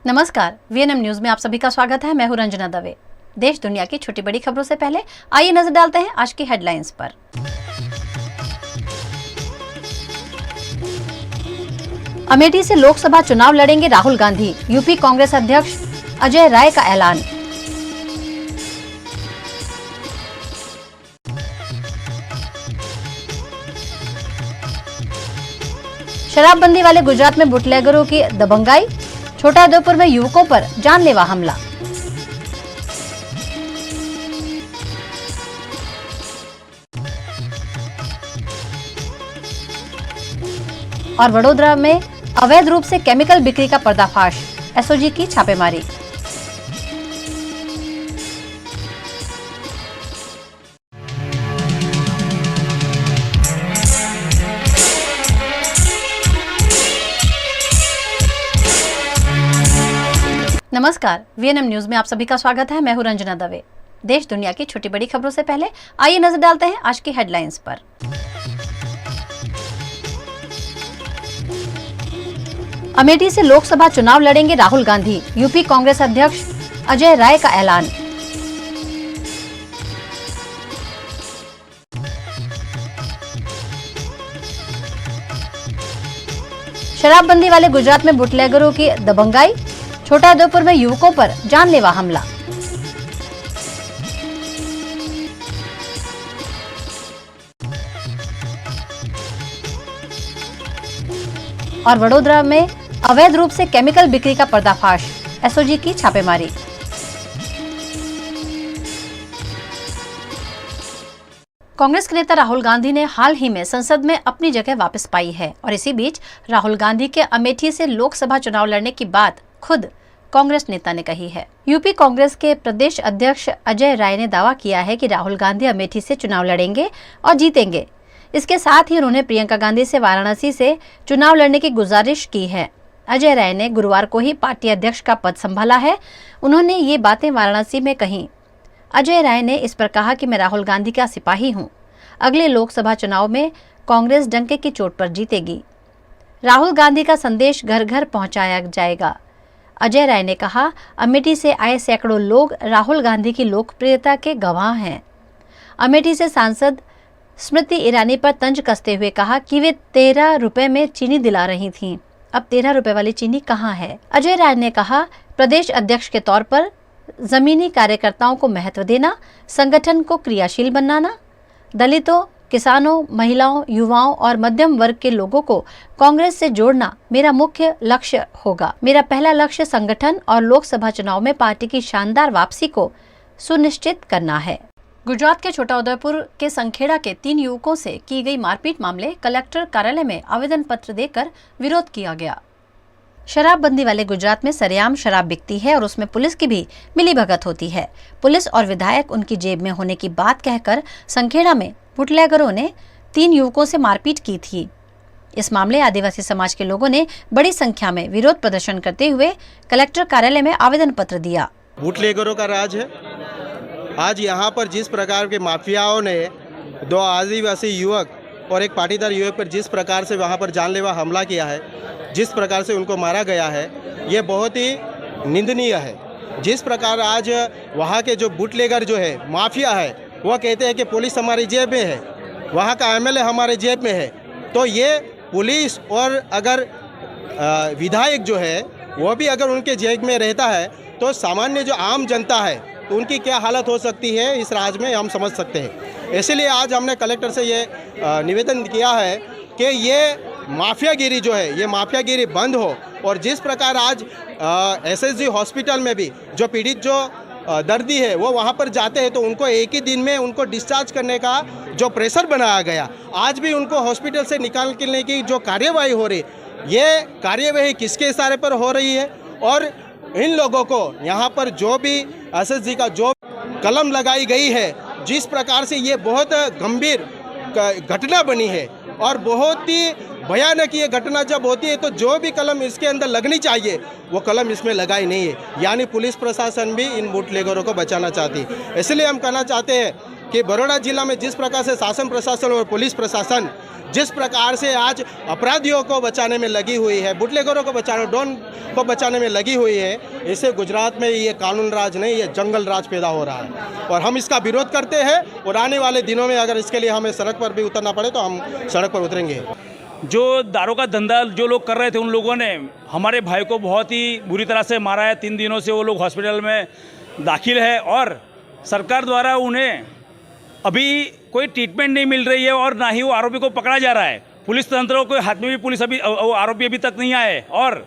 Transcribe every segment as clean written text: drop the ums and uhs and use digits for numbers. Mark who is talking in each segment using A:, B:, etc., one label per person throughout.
A: नमस्कार, VNM news में आप सभी का स्वागत है। मैं हूं रंजना दवे। देश दुनिया की छोटी बड़ी खबरों से पहले आइए नजर डालते हैं आज की हेडलाइंस पर। अमेठी से लोकसभा चुनाव लड़ेंगे राहुल गांधी, यूपी कांग्रेस अध्यक्ष अजय राय का ऐलान। शराबबंदी वाले गुजरात में बुटलेगरों की दबंगाई, छोटा उदेपुर में युवकों पर जानलेवा हमला। और वडोदरा में अवैध रूप से केमिकल बिक्री का पर्दाफाश, एसओजी की छापेमारी। नमस्कार, वीएनएम न्यूज में आप सभी का स्वागत है। मैं हूं रंजना दवे। देश दुनिया की छोटी बड़ी खबरों से पहले आइए नजर डालते हैं आज की हेडलाइंस पर। अमेठी से लोकसभा चुनाव लड़ेंगे राहुल गांधी, यूपी कांग्रेस अध्यक्ष अजय राय का ऐलान। शराबबंदी वाले गुजरात में बुटलेगरों की दबंगाई, छोटा उदेपुर में युवकों पर जानलेवा हमला। और वडोदरा में अवैध रूप से केमिकल बिक्री का पर्दाफाश, एसओजी की छापेमारी। कांग्रेस के नेता राहुल गांधी ने हाल ही में संसद में अपनी जगह वापस पाई है और इसी बीच राहुल गांधी के अमेठी से लोकसभा चुनाव लड़ने की बात खुद कांग्रेस नेता ने कही है। यूपी कांग्रेस के प्रदेश अध्यक्ष अजय राय ने दावा किया है कि राहुल गांधी अमेठी से चुनाव लड़ेंगे और जीतेंगे। इसके साथ ही उन्होंने प्रियंका गांधी से वाराणसी से चुनाव लड़ने की गुजारिश की है। अजय राय ने गुरुवार को ही पार्टी अध्यक्ष का पद संभाला है। उन्होंने ये बातें वाराणसी में कही। अजय राय ने इस पर कहा कि मैं राहुल गांधी का सिपाही हूँ। अगले लोकसभा चुनाव में कांग्रेस डंके की चोट पर जीतेगी। राहुल गांधी का संदेश घर घर पहुंचाया जाएगा। अजय राय ने कहा, अमेठी से आए सैकड़ों लोग राहुल गांधी की लोकप्रियता के गवाह हैं। अमेठी से सांसद स्मृति ईरानी पर तंज कसते हुए कहा कि वे 13 रुपए में चीनी दिला रही थीं। अब 13 रुपए वाली चीनी कहाँ है? अजय राय ने कहा, प्रदेश अध्यक्ष के तौर पर जमीनी कार्यकर्ताओं को महत्व देना, संगठन को क्रियाशील बनाना, दलितों, किसानों, महिलाओं, युवाओं और मध्यम वर्ग के लोगों को कांग्रेस से जोड़ना मेरा मुख्य लक्ष्य होगा। मेरा पहला लक्ष्य संगठन और लोकसभा चुनाव में पार्टी की शानदार वापसी को सुनिश्चित करना है। गुजरात के छोटा उदेपुर के संखेड़ा के 3 युवकों से की गई मारपीट मामले कलेक्टर कार्यालय में आवेदन पत्र देकर विरोध किया गया। शराबबंदी वाले गुजरात में सरेआम शराब बिकती है और उसमें पुलिस की भी मिलीभगत होती है। पुलिस और विधायक उनकी जेब में होने की बात कहकर संखेड़ा में बुटलेगरों ने 3 युवकों से मारपीट की थी। इस मामले आदिवासी समाज के लोगों ने बड़ी संख्या में विरोध प्रदर्शन करते हुए कलेक्टर कार्यालय में आवेदन पत्र दिया।
B: बुटलेगरों का राज है। आज यहाँ पर जिस प्रकार के माफियाओं ने 2 आदिवासी युवक और एक पाटीदार युवक पर जिस प्रकार से वहाँ पर जानलेवा हमला किया है, जिस प्रकार से उनको मारा गया है, ये बहुत ही निंदनीय है। जिस प्रकार आज वहाँ के जो बुटलेगर जो है, माफिया है, वो कहते हैं कि पुलिस हमारी जेब में है, वहाँ का एमएलए हमारे जेब में है, तो ये पुलिस और अगर विधायक जो है वो भी अगर उनके जेब में रहता है तो सामान्य जो आम जनता है तो उनकी क्या हालत हो सकती है इस राज्य में हम समझ सकते हैं। इसलिए आज हमने कलेक्टर से ये निवेदन किया है कि ये माफियागिरी जो है, ये माफियागिरी बंद हो और जिस प्रकार आज एसएसजी हॉस्पिटल में भी जो पीड़ित जो दर्दी है वो वहाँ पर जाते हैं तो उनको एक ही दिन में उनको डिस्चार्ज करने का जो प्रेशर बनाया गया, आज भी उनको हॉस्पिटल से निकालने की जो कार्यवाही हो रही, ये कार्यवाही किसके इशारे पर हो रही है? और इन लोगों को यहाँ पर जो भी एसएसजी का जो कलम लगाई गई है, जिस प्रकार से ये बहुत गंभीर घटना बनी है और बहुत ही भयानक ये घटना जब होती है तो जो भी कलम इसके अंदर लगनी चाहिए वो कलम इसमें लगाई नहीं है। यानी पुलिस प्रशासन भी इन बुटलेगरों को बचाना चाहती है। इसलिए हम कहना चाहते हैं कि बड़ौदा जिला में जिस प्रकार से शासन प्रशासन और पुलिस प्रशासन जिस प्रकार से आज अपराधियों को बचाने में लगी हुई है, बुटलेगरों को बचाने, डॉन को बचाने में लगी हुई है, इससे गुजरात में ये कानून राज नहीं, ये जंगल राज पैदा हो रहा है और हम इसका विरोध करते हैं। और आने वाले दिनों में अगर इसके लिए हमें सड़क पर भी उतरना पड़े तो हम सड़क पर उतरेंगे।
C: जो दारू का धंधा जो लोग कर रहे थे, उन लोगों ने हमारे भाई को बहुत ही बुरी तरह से मारा है। 3 दिनों से वो लोग हॉस्पिटल में दाखिल है और सरकार द्वारा उन्हें अभी कोई ट्रीटमेंट नहीं मिल रही है और ना ही वो आरोपी को पकड़ा जा रहा है। पुलिस तंत्र के हाथ में भी पुलिस अभी आरोपी अभी तक नहीं आए और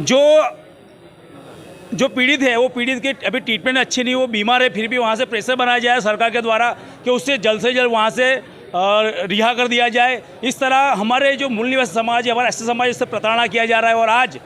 C: जो पीड़ित है वो पीड़ित के अभी ट्रीटमेंट अच्छी नहीं, वो बीमार है, फिर भी वहाँ से प्रेशर बनाया जाए सरकार के द्वारा कि उससे जल्द वहाँ से रिहा कर दिया जाए। इस तरह हमारे जो मूल निवासी समाज है, हमारा एसटी समाज, इससे प्रताड़ना किया जा रहा है और आज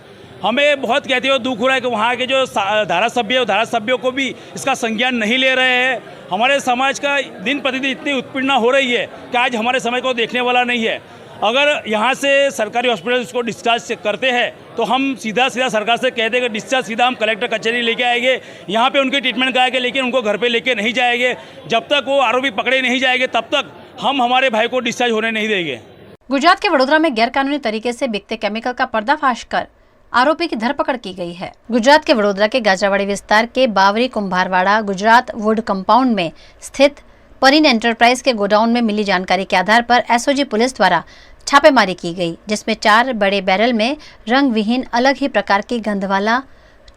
C: हमें बहुत कहते हुए दुख हो रहा है कि वहाँ के जो धारासभ्यों को भी इसका संज्ञान नहीं ले रहे हैं। हमारे समाज का दिन प्रतिदिन इतनी उत्पीड़ना हो रही है कि आज हमारे समाज को देखने वाला नहीं है। अगर यहाँ से सरकारी हॉस्पिटल इसको डिस्चार्ज करते हैं तो हम सीधा सरकार से कहते हैं कि डिस्चार्ज सीधा हम कलेक्टर कचहरी लेके आएंगे, यहाँ पे उनकी ट्रीटमेंट कराएंगे, लेकिन उनको घर पे लेके नहीं जाएंगे। जब तक वो आरोपी पकड़े नहीं जाएंगे तब तक हम हमारे भाई को डिस्चार्ज होने नहीं देंगे।
A: गुजरात के वडोदरा में गैरकानूनी तरीके से बिकते केमिकल का पर्दाफाश कर आरोपी की धरपकड़ की गई है। गुजरात के वडोदरा के गाजरावाड़ी विस्तार के बावरी कुंभारवाड़ा गुजरात वुड कंपाउंड में स्थित परिन एंटरप्राइज के गोडाउन में मिली जानकारी के आधार पर एसओजी पुलिस द्वारा छापेमारी की गई, जिसमें 4 बड़े बैरल में रंग विहीन अलग ही प्रकार की गंध वाला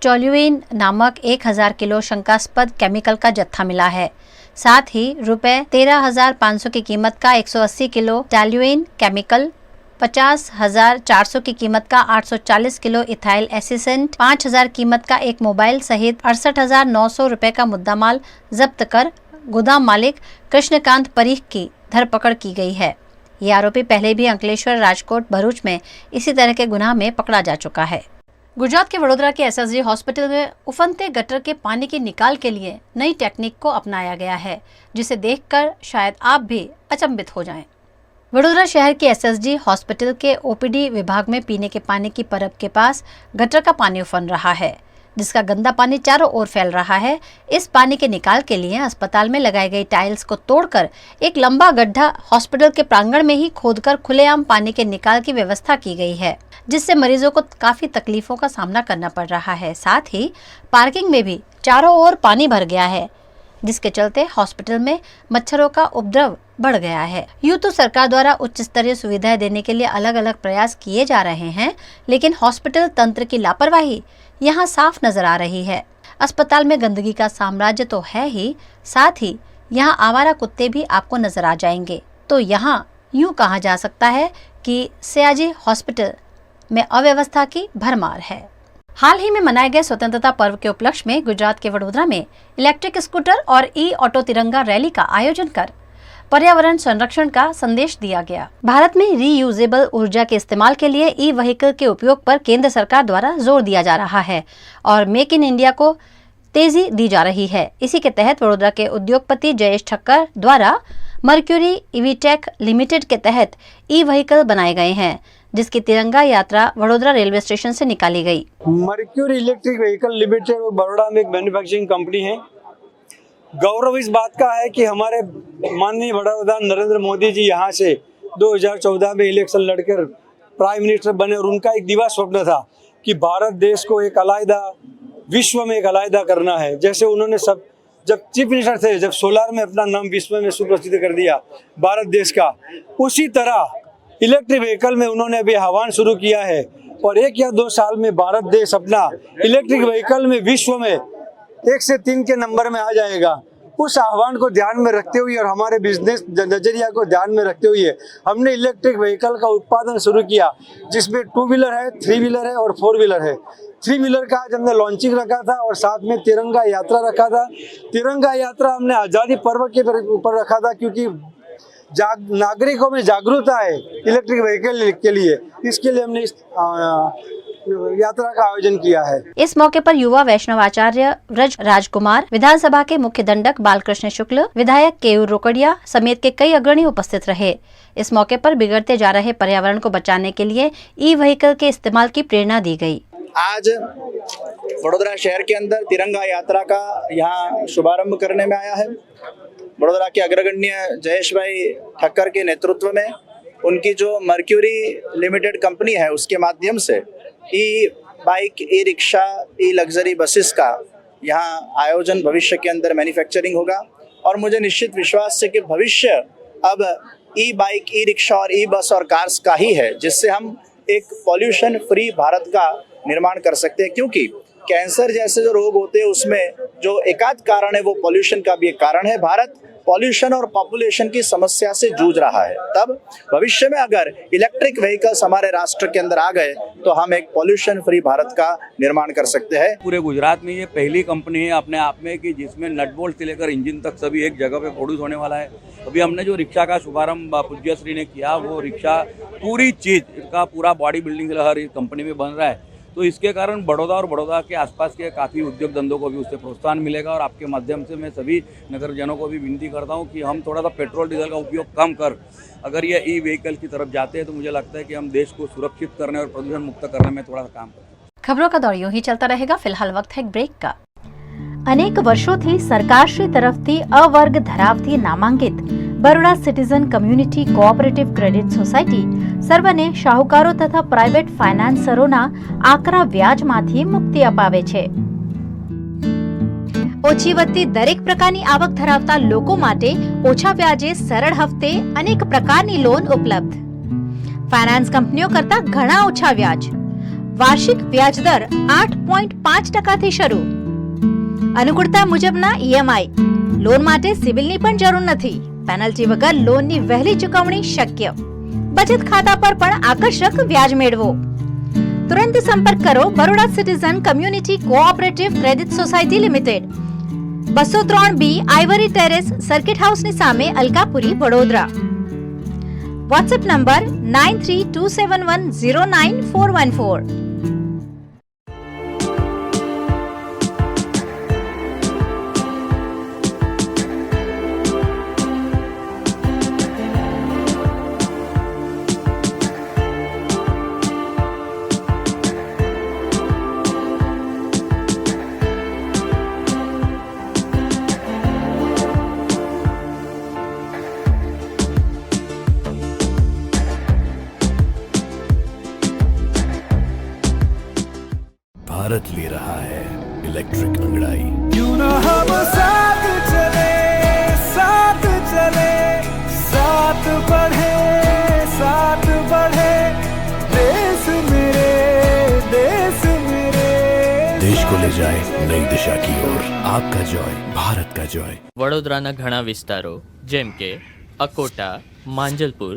A: टोल्यूइन नामक 1000 किलो शंकास्पद केमिकल का जत्था मिला है। साथ ही रुपए 13,500 की कीमत का 180 किलो टोल्यूइन केमिकल, 50,400 की कीमत का 840 किलो इथाइल एसिसेंट, 5,000 कीमत का एक मोबाइल सहित 68,900 रुपए का मुद्दामाल जब्त कर गोदाम मालिक कृष्णकांत परीख की धरपकड़ की गई है। ये आरोपी पहले भी अंकलेश्वर, राजकोट, भरूच में इसी तरह के गुनाह में पकड़ा जा चुका है। गुजरात के वडोदरा के एसएसजी हॉस्पिटल में उफनते गटर के पानी की निकाल के लिए नई टेक्निक को अपनाया गया है, जिसे देखकर शायद आप भी अचंभित हो जाएं। वडोदरा शहर के एसएसजी हॉस्पिटल के ओपीडी विभाग में पीने के पानी की परब के पास गटर का पानी उफन रहा है, जिसका गंदा पानी चारों ओर फैल रहा है। इस पानी के निकाल के लिए अस्पताल में लगाई गई टाइल्स को तोड़कर एक लंबा गड्ढा हॉस्पिटल के प्रांगण में ही खोदकर खुलेआम पानी के निकाल की व्यवस्था की गई है, जिससे मरीजों को काफी तकलीफों का सामना करना पड़ रहा है। साथ ही पार्किंग में भी चारों ओर पानी भर गया है, जिसके चलते हॉस्पिटल में मच्छरों का उपद्रव बढ़ गया है। यूं तो सरकार द्वारा उच्च स्तरीय सुविधाएं देने के लिए अलग अलग प्रयास किए जा रहे हैं, लेकिन हॉस्पिटल तंत्र की लापरवाही यहाँ साफ नजर आ रही है। अस्पताल में गंदगी का साम्राज्य तो है ही, साथ ही यहाँ आवारा कुत्ते भी आपको नजर आ जाएंगे। तो यहाँ यूं कहा जा सकता है कि सयाजी हॉस्पिटल में अव्यवस्था की भरमार है। हाल ही में मनाए गए स्वतंत्रता पर्व के उपलक्ष्य में गुजरात के वडोदरा में इलेक्ट्रिक स्कूटर और ई ऑटो तिरंगा रैली का आयोजन कर पर्यावरण संरक्षण का संदेश दिया गया। भारत में रीयूजेबल ऊर्जा के इस्तेमाल के लिए ई व्हीकल के उपयोग पर केंद्र सरकार द्वारा जोर दिया जा रहा है और मेक इन इंडिया को तेजी दी जा रही है। इसी के तहत वडोदरा के उद्योगपति जयेश ठक्कर द्वारा मर्क्यूरी ईवीटेक लिमिटेड के तहत ई व्हीकल बनाए गए हैं, जिसकी तिरंगा यात्रा वडोदरा रेलवे स्टेशन से निकाली गई।
D: Mercury electric vehicle limited Baroda में एक मैन्युफैक्चरिंग कंपनी है। गौरव इस बात का है कि हमारे माननीय वडाप्रधान नरेंद्र मोदी जी यहाँ से 2014 में इलेक्शन लड़कर प्राइम मिनिस्टर बने और उनका एक दिवा स्वप्न था कि भारत देश को एक अलग विश्व में एक अलग करना है। जैसे उन्होंने सब जब चीफ मिनिस्टर थे, जब सोलार में अपना नाम विश्व में सुप्रसिद्ध कर दिया भारत देश का, उसी तरह इलेक्ट्रिक व्हीकल में उन्होंने अभी आह्वान शुरू किया है और 1 या 2 साल में भारत देश अपना इलेक्ट्रिक व्हीकल में विश्व में 1 से 3 के नंबर में आ जाएगा। उस आह्वान को ध्यान में रखते हुए और हमारे बिजनेस नजरिया को ध्यान में रखते हुए हमने इलेक्ट्रिक व्हीकल का उत्पादन शुरू किया, जिसमें 2 व्हीलर है, 3 व्हीलर है और 4 व्हीलर है। 3 व्हीलर का आज हमने लॉन्चिंग रखा था और साथ में तिरंगा यात्रा रखा था। तिरंगा यात्रा हमने आज़ादी पर्व के ऊपर रखा था, क्योंकि नागरिकों में जागरूकता है इलेक्ट्रिक व्हीकल के लिए, इसके लिए हमने इस यात्रा का आयोजन किया है।
A: इस मौके पर युवा वैष्णव आचार्य व्रज राजकुमार, विधानसभा के मुख्य दंडक बालकृष्ण शुक्ल, विधायक केयूर रोकड़िया समेत के कई अग्रणी उपस्थित रहे। इस मौके पर बिगड़ते जा रहे पर्यावरण को बचाने के लिए ई व्हीकल के इस्तेमाल की प्रेरणा दी गई।
E: आज वडोदरा शहर के अंदर तिरंगा यात्रा का यहाँ शुभारंभ करने में आया है। वडोदरा के अग्रगण्य जयेश भाई ठक्कर के नेतृत्व में उनकी जो मर्क्यूरी लिमिटेड कंपनी है उसके माध्यम से ई बाइक, ई रिक्शा, ई लग्जरी बसेस का यहाँ आयोजन भविष्य के अंदर मैन्युफैक्चरिंग होगा। और मुझे निश्चित विश्वास है कि भविष्य अब ई बाइक, ई रिक्शा और ई बस और कार्स का ही है, जिससे हम एक पॉल्यूशन फ्री भारत का निर्माण कर सकते हैं। क्योंकि कैंसर जैसे जो रोग होते हैं उसमें जो एकाध कारण है वो पॉल्यूशन का भी एक कारण है। भारत पॉल्यूशन और पॉपुलेशन की समस्या से जूझ रहा है। तब भविष्य में अगर इलेक्ट्रिक व्हीकल्स हमारे राष्ट्र के अंदर आ गए तो हम एक पॉल्यूशन फ्री भारत का निर्माण कर सकते हैं।
F: पूरे गुजरात में ये पहली कंपनी है अपने आप में कि जिसमें नट बोल्ट से लेकर इंजन तक सभी एक जगह पे प्रोड्यूस होने वाला है। अभी हमने जो रिक्शा का शुभारंभ पूज्य श्री ने किया, वो रिक्शा पूरी चीज़ का पूरा बॉडी बिल्डिंग हर कंपनी में बन रहा है। तो इसके कारण बड़ौदा और बड़ौदा के आसपास के काफ़ी उद्योग धंधों को भी उससे प्रोत्साहन मिलेगा। और आपके माध्यम से मैं सभी नगरजनों को भी विनती करता हूं कि हम थोड़ा सा पेट्रोल डीजल का उपयोग कम कर अगर ये ई व्हीकल की तरफ जाते हैं तो मुझे लगता है कि हम देश को सुरक्षित करने और प्रदूषण मुक्त करने में थोड़ा सा काम करें।
A: खबरों का दौर यूं ही चलता रहेगा। फिलहाल वक्त है एक ब्रेक का।
G: अनेक વર્ષોથી સરકારશ્રી તરફથી અવર્ગ ધરાવતી નામાંકિત Baroda citizen community cooperative credit society સર્વને શાહુકારો તથા પ્રાઇવેટ ફાઇનાન્સરોના આકરા વ્યાજમાંથી મુક્તિ અપાવે છે। ઓછી વત્તી દરેક પ્રકારની આવક ધરાવતા લોકો માટે ઓછા વ્યાજે સરળ હપ્તે અનેક પ્રકારની લોન ઉપલબ્ધ। ફાઇનાન્સ કંપનીઓ કરતા ઘણા ઓછા વ્યાજ। વાર્ષિક વ્યાજ દર 8.5% શરૂ। अनुकूलता मुजबना ईएमआई। लोन माटे सिविलनी पण जरूर नथी। पेनल्टी वगर लोननी वहेली चुकवणी शक्य। बचत खाता पर पण आकर्षक व्याज मेळवो। तुरंत संपर्क करो Baroda citizen community cooperative credit society limited, 203B Ivory terrace, circuit house ની સામે અલકાપુરી, વડોદરા। WhatsApp number 9327109414।
H: भारत ले रहा है इलेक्ट्रिक अंगड़ाई।
I: क्यों ना हम साथ चले, साथ चले, साथ बढ़े, साथ बढ़े, देश मेरे, देश मेरे।
H: देश को ले जाए नई दिशा की ओर। आपका जॉय, भारत का जॉय।
J: વડોદરાના ઘણા વિસ્તારો જેમ કે અકોટા, માંજલપુર,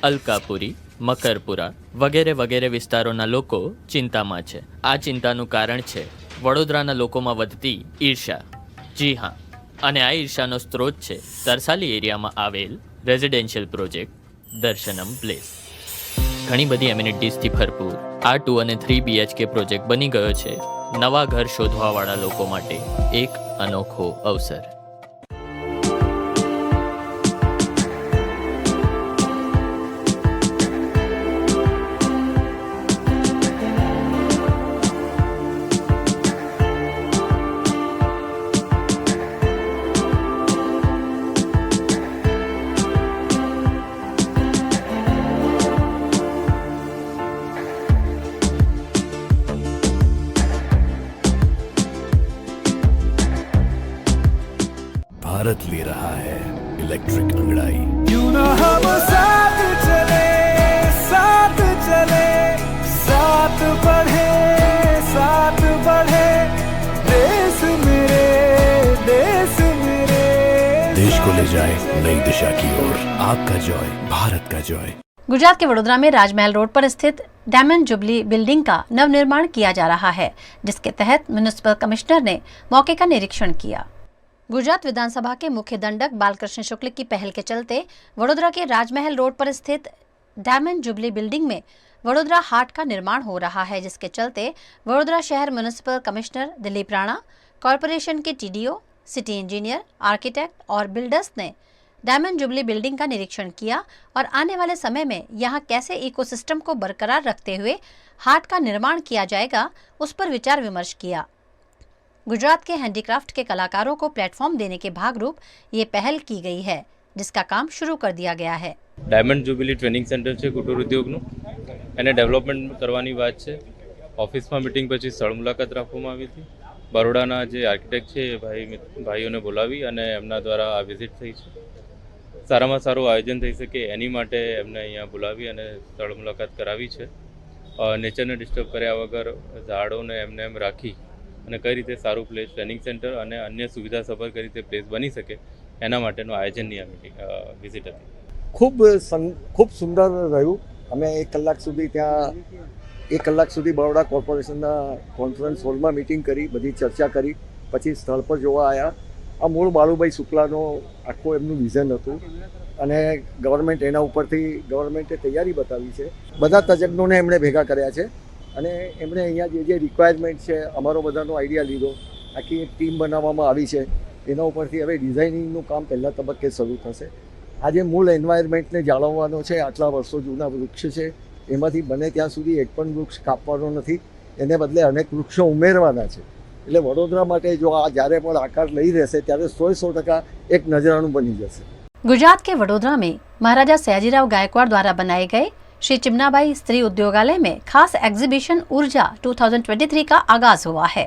J: અલકાપુરી, મકરપુરા વગેરે વગેરે વિસ્તારોના લોકો ચિંતામાં છે। આ ચિંતાનું કારણ છે વડોદરાના લોકોમાં વધતી ઈર્ષા। જી હા, અને આ ઈર્ષાનો સ્ત્રોત છે તરસાલી એરિયામાં આવેલ રેઝિડેન્શિયલ પ્રોજેક્ટ દર્શનમ પ્લેસ। ઘણી બધી એમિનિટીઝથી ભરપૂર આ 2 અને 3 BHK પ્રોજેક્ટ બની ગયો છે નવા ઘર શોધવાવાળા લોકો માટે એક અનોખો અવસર।
H: भारत ले रहा है इलेक्ट्रिक अंगड़ाई।
I: क्यों ना हम साथ चले, साथ चले, साथ बढ़े, साथ बढ़े, देश मेरे, देश मेरे।
H: देश को ले जाए नई दिशा की ओर। आपका जॉय, भारत का जॉय।
A: गुजरात के वडोदरा में राजमहल रोड पर स्थित डायमंड जुबली बिल्डिंग का नवनिर्माण किया जा रहा है, जिसके तहत म्युनिसिपल कमिश्नर ने मौके का निरीक्षण किया। गुजरात विधानसभा के मुख्य दंडक बालकृष्ण शुक्ल की पहल के चलते वडोदरा के राजमहल रोड पर स्थित डायमंड जुबली बिल्डिंग में वडोदरा हाट का निर्माण हो रहा है, जिसके चलते वडोदरा शहर municipal commissioner Dilip Rana, corporation के TDO, सिटी इंजीनियर, आर्किटेक्ट और बिल्डर्स ने डायमंड जुबली बिल्डिंग का निरीक्षण किया और आने वाले समय में यहाँ कैसे इकोसिस्टम को बरकरार रखते हुए हाट का निर्माण किया जाएगा, उस पर विचार विमर्श किया। गुजरात के हैंडीक्राफ्ट के कलाकारों को प्लेटफॉर्म देने के भागरूप ये पहल की गई है, जिसका काम शुरू कर दिया गया है।
K: ડાયમંડ જ્યુબિલી ટ્રેનિંગ સેન્ટર છે કુટીર ઉદ્યોગનું, એને ડેવલપમેન્ટ કરવાની વાત છે. ઓફિસમાં મિટિંગ પછી સ્થળ મુલાકાત રાખવામાં આવી હતી. બરોડાના જે આર્કિટેક્ટ છે એ ભાઈઓને બોલાવી અને એમના દ્વારા આ વિઝિટ થઈ છે. સારામાં સારું આયોજન થઈ શકે એની માટે એમને અહીંયા બોલાવી અને સ્થળ મુલાકાત કરાવી છે. નેચરને ડિસ્ટર્બ કર્યા વગર ઝાડોને એમને એમ રાખી અને કઈ રીતે સારું પ્લેસ ટ્રેનિંગ સેન્ટર અને અન્ય સુવિધા સભર કઈ રીતે પ્લેસ બની શકે એના માટેનું આયોજનની આ મિટિંગ વિઝિટ હતી.
L: ખૂબ સુંદર રહ્યું. અમે 1 કલાક સુધી બરોડા કોર્પોરેશનના કોન્ફરન્સ હોલમાં મિટિંગ કરી, બધી ચર્ચા કરી, પછી સ્થળ પર જોવા આવ્યા. આ મૂળ બાલુભાઈ શુક્લાનો આખું એમનું વિઝન હતું અને ગવર્મેન્ટે તૈયારી બતાવી છે. બધા તજજ્ઞોને એમણે ભેગા કર્યા છે અને એમણે અહીંયા જે રિક્વાયરમેન્ટ છે અમારો બધાનો આઈડિયા લીધો. આખી એક ટીમ બનાવવામાં આવી છે. એના ઉપરથી હવે ડિઝાઇનિંગનું કામ પહેલા તબક્કે શરૂ થશે. આ જે મૂળ એન્વાયરમેન્ટને જાળવવાનો છે, આટલા વર્ષો જૂના વૃક્ષ છે, એમાંથી બને ત્યાં સુધી એક પણ વૃક્ષ કાપવાનો નથી, એને બદલે અનેક વૃક્ષો ઉમેરવાના છે. એટલે વડોદરા માટે જો આ જ્યારે પણ આકાર લઈ રહેશે ત્યારે 100% એક નજરાણું બની જશે.
A: गुजरात के वडोदरा में महाराजा सयाजीराव गायकवाड़ द्वारा बनाए गए श्री चिमनाबाई स्त्री उद्योगालय में खास एग्जीबिशन ऊर्जा 2023 का आगाज हुआ है,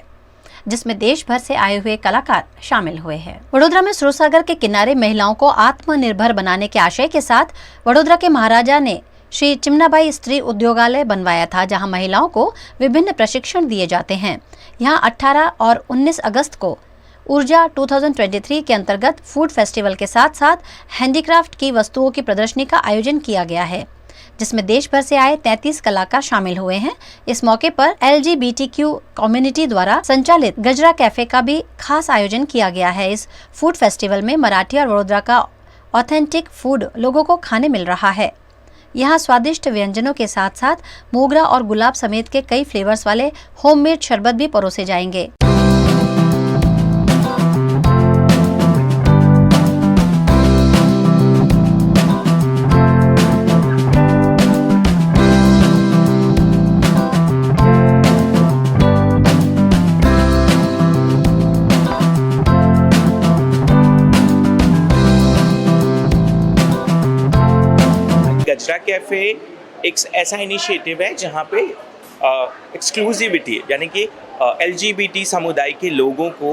A: जिसमें देश भर से आए हुए कलाकार शामिल हुए हैं। वडोदरा में सुरसागर के किनारे महिलाओं को आत्मनिर्भर बनाने के आशय के साथ वडोदरा के महाराजा ने श्री चिमनाबाई स्त्री उद्योगालय बनवाया था, जहां महिलाओं को विभिन्न प्रशिक्षण दिए जाते हैं। यहां 18 और 19 अगस्त को ऊर्जा 2023 के अंतर्गत फूड फेस्टिवल के साथ साथ हैंडीक्राफ्ट की वस्तुओं की प्रदर्शनी का आयोजन किया गया है, जिसमें देश भर से आए 33 कलाकार शामिल हुए हैं। इस मौके पर LGBTQ कम्युनिटी द्वारा संचालित गजरा कैफे का भी खास आयोजन किया गया है। इस फूड फेस्टिवल में मराठी और वडोदरा का ऑथेंटिक फूड लोगों को खाने मिल रहा है। यहाँ स्वादिष्ट व्यंजनों के साथ साथ मोगरा और गुलाब समेत के कई फ्लेवर्स वाले होममेड शरबत भी परोसे जाएंगे।
M: गजरा कैफ़े एक ऐसा इनिशिएटिव है जहाँ पे एक्सक्लूसिविटी यानी कि LGBT समुदाय के लोगों को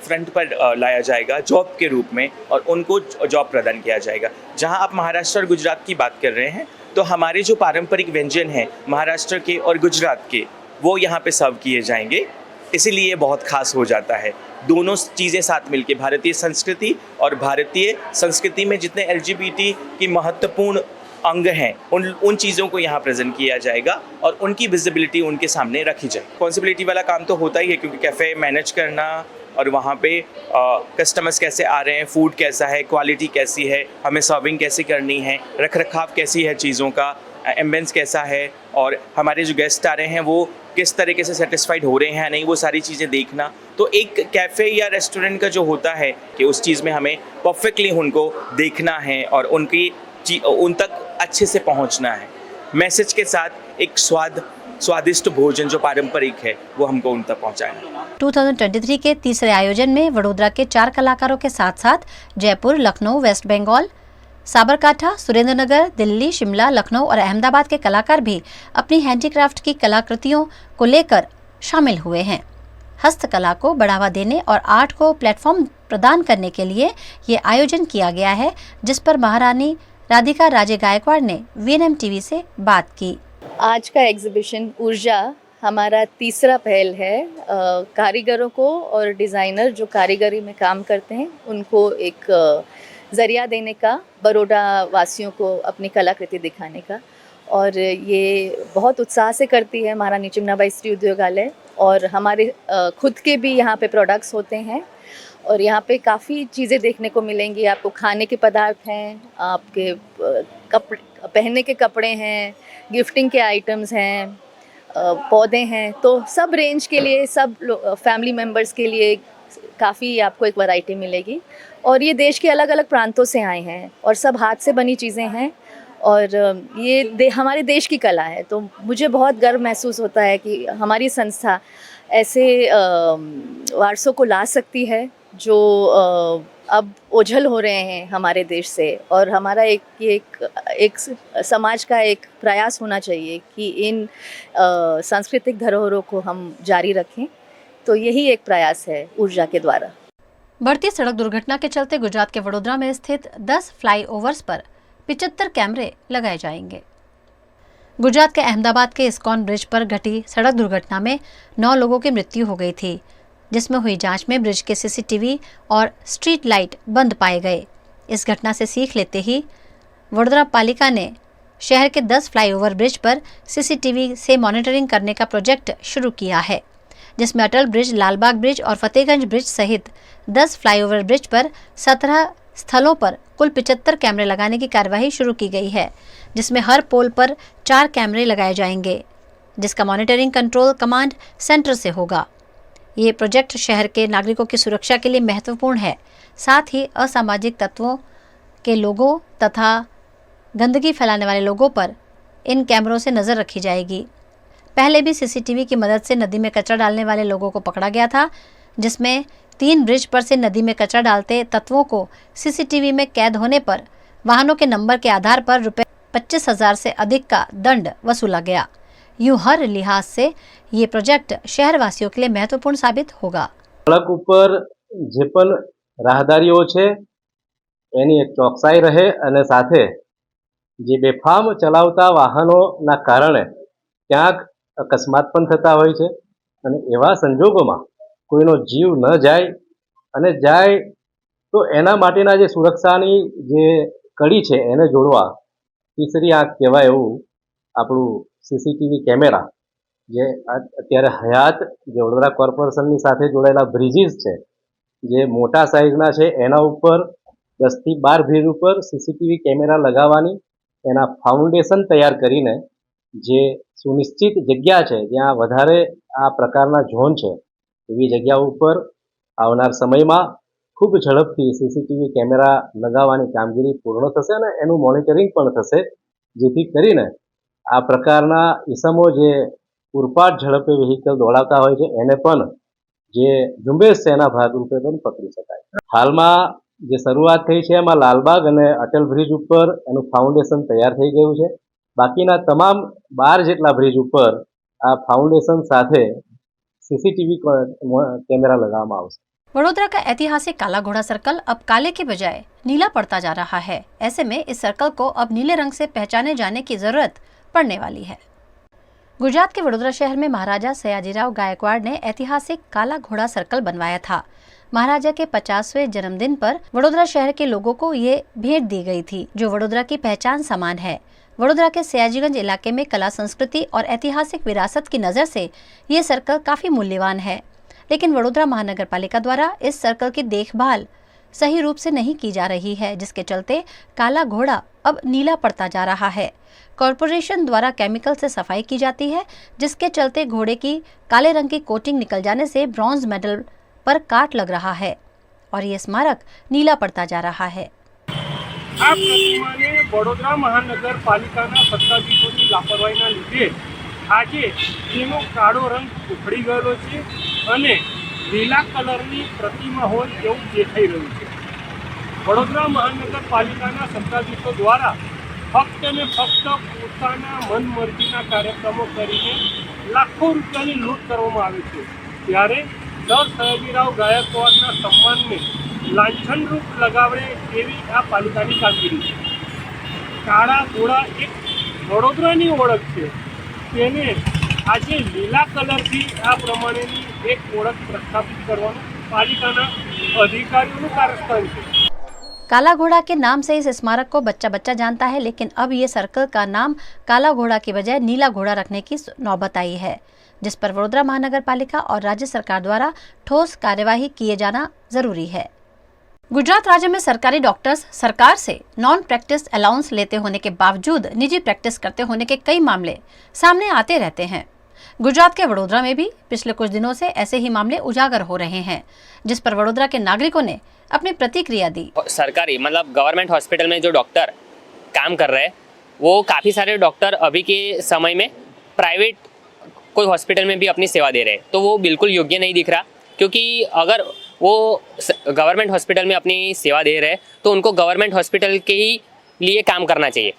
M: फ्रंट पर लाया जाएगा जॉब के रूप में और उनको जॉब प्रदान किया जाएगा। जहाँ आप महाराष्ट्र और गुजरात की बात कर रहे हैं तो हमारे जो पारंपरिक व्यंजन हैं महाराष्ट्र के और गुजरात के वो यहाँ पे सर्व किए जाएंगे, इसीलिए बहुत खास हो जाता है। दोनों चीज़ें साथ मिलके भारतीय संस्कृति और भारतीय संस्कृति में जितने LGBT की महत्वपूर्ण अंग हैं उन चीज़ों को यहाँ प्रेजेंट किया जाएगा और उनकी विजिबिलिटी उनके सामने रखी जाए। रिस्पॉन्सिबिलिटी वाला काम तो होता ही है क्योंकि कैफ़े मैनेज करना और वहाँ पे कस्टमर्स कैसे आ रहे हैं, फूड कैसा है, क्वालिटी कैसी है, हमें सर्विंग कैसे करनी है, रख रखाव कैसी है चीज़ों का, एम्बियंस कैसा है और हमारे जो गेस्ट आ रहे हैं वो किस तरीके से सेटिस्फाइड हो रहे हैं नहीं, वो सारी चीज़ें देखना। तो एक कैफ़े या रेस्टोरेंट का जो होता है कि उस चीज़ में हमें परफेक्टली उनको देखना है और उन तक अच्छे से पहुंचना है। मैसेज के साथ एक स्वादिष्ट भोजन जो पारंपरिक है वो हमको उन तक पहुंचाना।
A: 2023 के तीसरे आयोजन में वडोदरा के 4 कलाकारों के साथ साथ जयपुर, लखनऊ, वेस्ट बंगाल, साबरकांठा, सुरेंद्रनगर, दिल्ली, शिमला, लखनऊ और अहमदाबाद के कलाकार भी अपनी हैंडीक्राफ्ट की कलाकृतियों को लेकर शामिल हुए हैं। हस्तकला को बढ़ावा देने और आर्ट को प्लेटफॉर्म प्रदान करने के लिए ये आयोजन किया गया है, जिस पर महारानी राधिका राजे गायकवाड़ ने VNM TV से बात की।
N: आज का एग्जीबिशन ऊर्जा हमारा तीसरा पहल है। कारीगरों को और डिज़ाइनर जो कारीगरी में काम करते हैं उनको एक ज़रिया देने का, बड़ौदा वासियों को अपनी कलाकृति दिखाने का, और ये बहुत उत्साह से करती है महारानी चिमनाबाई स्त्री उद्योगालय। और हमारे खुद के भी यहाँ पे प्रोडक्ट्स होते हैं और यहाँ पे काफ़ी चीज़ें देखने को मिलेंगी। आपको खाने के पदार्थ हैं, आपके कपड़े, पहनने के कपड़े हैं, गिफ्टिंग के आइटम्स हैं, पौधे हैं, तो सब रेंज के लिए, सब फैमिली मेम्बर्स के लिए काफ़ी आपको एक वैरायटी मिलेगी। और ये देश के अलग अलग प्रांतों से आए हैं और सब हाथ से बनी चीज़ें हैं और ये हमारे देश की कला है। तो मुझे बहुत गर्व महसूस होता है कि हमारी संस्था ऐसे वारसों को ला सकती है जो अब ओझल हो रहे हैं हमारे देश से, और हमारा एक समाज का एक प्रयास होना चाहिए कि इन सांस्कृतिक धरोहरों को हम जारी रखें। तो यही एक प्रयास है ऊर्जा के द्वारा।
A: बढ़ती सड़क दुर्घटना के चलते गुजरात के वडोदरा में स्थित 10 फ्लाईओवर्स पर 75 कैमरे लगाए जाएंगे। गुजरात के अहमदाबाद के इस्कॉन ब्रिज पर घटी सड़क दुर्घटना में 9 लोगों की मृत्यु हो गई थी, जिसमें हुई जांच में ब्रिज के सीसीटीवी और स्ट्रीट लाइट बंद पाए गए। इस घटना से सीख लेते ही वडोदरा पालिका ने शहर के 10 फ्लाईओवर ब्रिज पर सीसीटीवी से मॉनिटरिंग करने का प्रोजेक्ट शुरू किया है, जिसमें अटल ब्रिज, लालबाग ब्रिज और फतेहगंज ब्रिज सहित 10 फ्लाईओवर ब्रिज पर 17 स्थलों पर कुल 75 कैमरे लगाने की कार्यवाही शुरू की गई है, जिसमें हर पोल पर 4 कैमरे लगाए जाएंगे, जिसका मॉनिटरिंग कंट्रोल कमांड सेंटर से होगा। ये प्रोजेक्ट शहर के नागरिकों की सुरक्षा के लिए महत्वपूर्ण है। साथ ही असामाजिक तत्वों के लोगों तथा गंदगी फैलाने वाले लोगों पर इन कैमरों से नज़र रखी जाएगी। पहले भी सीसीटीवी की मदद से नदी में कचरा डालने वाले लोगों को पकड़ा गया था, जिसमें 3 ब्रिज पर से नदी में कचरा डालते तत्वों को सीसीटीवी में कैद होने पर वाहनों के नंबर के आधार पर रुपये 25,000 से अधिक का दंड वसूला गया। यूं हर लिहाज से ये प्रोजेक्ट शहरवासियों के लिए महत्वपूर्ण साबित होगा।
O: सड़क ઉપર જે પણ રાહદારીઓ છે એની એક ચોકસાઈ રહે અને સાથે જે બેફામ ચલાવતા વાહનોના કારણે ક્યાંક અકસ્માત પણ થતા હોય છે અને એવા સંજોગોમાં કોઈનો જીવ ન જાય અને જાય તો એના માટેના જે સુરક્ષાની જે કડી છે એને જોડવા તીસરી આંખ કહેવાય એવું આપણું સીસીટીવી કેમેરા જે અત્યારે હયાત જે વડોદરા કોર્પોરેશનની સાથે જોડાયેલા બ્રિજીસ છે જે મોટા સાઇઝના છે એના ઉપર 10 થી 12 બ્રિજ ઉપર સીસીટીવી કેમેરા લગાવવાની એના ફાઉન્ડેશન તૈયાર કરીને જે સુનિશ્ચિત જગ્યા છે જ્યાં વધારે આ પ્રકારના ઝોન છે એવી જગ્યા ઉપર આવનાર સમયમાં ખૂબ ઝડપથી સીસીટીવી કેમેરા લગાવવાની કામગીરી પૂર્ણ થશે અને એનું મોનિટરિંગ પણ થશે, જેથી કરીને આ પ્રકારના ઇસમો જે પૂરપાટ ઝડપે વ્હીકલ દોડાવતા હોય છે એને પણ જે ઝુંબેશ છે એના ભાગરૂપે પણ પકડી શકાય। હાલમાં જે શરૂઆત થઈ છે એમાં લાલબાગ અને અટલ બ્રિજ ઉપર એનું ફાઉન્ડેશન તૈયાર થઈ ગયું છે। બાકીના તમામ 12 જેટલા બ્રિજ ઉપર આ ફાઉન્ડેશન સાથે सीसीटीवी कैमरा लगावવામાં આવશે।
A: वडोदरा का ऐतिहासिक काला घोड़ा सर्कल अब काले के बजाय नीला पड़ता जा रहा है। ऐसे में इस सर्कल को अब नीले रंग से पहचाने जाने की जरूरत पड़ने वाली है। गुजरात के वडोदरा शहर में महाराजा सयाजीराव गायकवाड़ ने ऐतिहासिक काला घोड़ा सर्कल बनवाया था। महाराजा के 50वें जन्मदिन पर वडोदरा शहर के लोगों को ये भेंट दी गई थी, जो वडोदरा की पहचान समान है। वडोदरा के सयाजीगंज इलाके में कला संस्कृति और ऐतिहासिक विरासत की नज़र से ये सर्कल काफ़ी मूल्यवान है, लेकिन वडोदरा महानगर पालिका द्वारा इस सर्कल की देखभाल सही रूप से नहीं की जा रही है, जिसके चलते काला घोड़ा अब नीला पड़ता जा रहा है। कॉरपोरेशन द्वारा केमिकल से सफाई की जाती है, जिसके चलते घोड़े की काले रंग की कोटिंग निकल जाने से ब्रॉन्ज मेडल पर काट लग रहा है और ये स्मारक नीला पड़ता जा रहा है।
P: આ પ્રતિમાને વડોદરા મહાનગરપાલિકાના સત્તાધીશોની લાપરવાહીના લીધે આજે તેનો કાળો રંગ ઉખડી ગયેલો છે અને લીલા કલરની પ્રતિમા હોય એવું દેખાઈ રહ્યું છે। વડોદરા મહાનગરપાલિકાના સત્તાધીશો દ્વારા ફક્ત ને ફક્ત પોતાના મનમરજીના કાર્યક્રમો કરીને લાખો રૂપિયાની લૂંટ કરવામાં આવે છે, ત્યારે સર સયાજીરાવ ગાયકવાડના સન્માનને લાંછન રૂપ લગાવડે એવી આ પાલિકાની કામગીરી છે। કાળા ઘોડા એક વડોદરાની ઓળખ છે, તેને આજે લીલા કલરથી આ પ્રમાણેની એક ઓળખ પ્રસ્થાપિત કરવાનું પાલિકાના અધિકારીઓનું કાર્યસ્થળ છે।
A: काला घोड़ा के नाम से इस स्मारक को बच्चा बच्चा जानता है, लेकिन अब ये सर्कल का नाम काला घोड़ा के बजाय नीला घोड़ा रखने की नौबत आई है, जिस पर वडोदरा महानगर पालिका और राज्य सरकार द्वारा ठोस कार्यवाही किए जाना जरूरी है। गुजरात राज्य में सरकारी डॉक्टर्स सरकार से नॉन प्रैक्टिस अलाउंस लेते होने के बावजूद निजी प्रैक्टिस करते होने के कई मामले सामने आते रहते हैं। गुजरात के वडोदरा में भी पिछले कुछ दिनों से ऐसे ही मामले उजागर हो रहे हैं, जिस पर वडोदरा के नागरिकों ने अपनी प्रतिक्रिया दी।
Q: सरकारी मतलब गवर्नमेंट हॉस्पिटल में जो डॉक्टर काम कर रहे हैं, वो काफ़ी सारे डॉक्टर अभी के समय में प्राइवेट कोई हॉस्पिटल में भी अपनी सेवा दे रहे हैं, तो वो बिल्कुल योग्य नहीं दिख रहा, क्योंकि अगर वो गवर्नमेंट हॉस्पिटल में अपनी सेवा दे रहे हैं तो उनको गवर्नमेंट हॉस्पिटल के ही लिए काम करना चाहिए।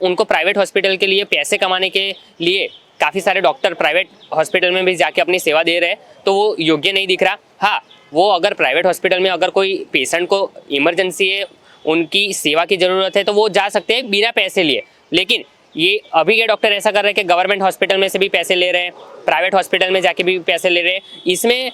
Q: उनको प्राइवेट हॉस्पिटल के लिए पैसे कमाने के लिए काफ़ी सारे डॉक्टर प्राइवेट हॉस्पिटल में भी जाके अपनी सेवा दे रहे हैं तो वो योग्य नहीं दिख रहा। हाँ, वो अगर प्राइवेट हॉस्पिटल में अगर कोई पेशेंट को इमरजेंसी है, उनकी सेवा की ज़रूरत है तो वो जा सकते हैं बिना पैसे लिए। लेकिन ये अभी के डॉक्टर ऐसा कर रहे हैं कि गवर्नमेंट हॉस्पिटल में से भी पैसे ले रहे हैं, प्राइवेट हॉस्पिटल में जाके भी पैसे ले रहे हैं। इसमें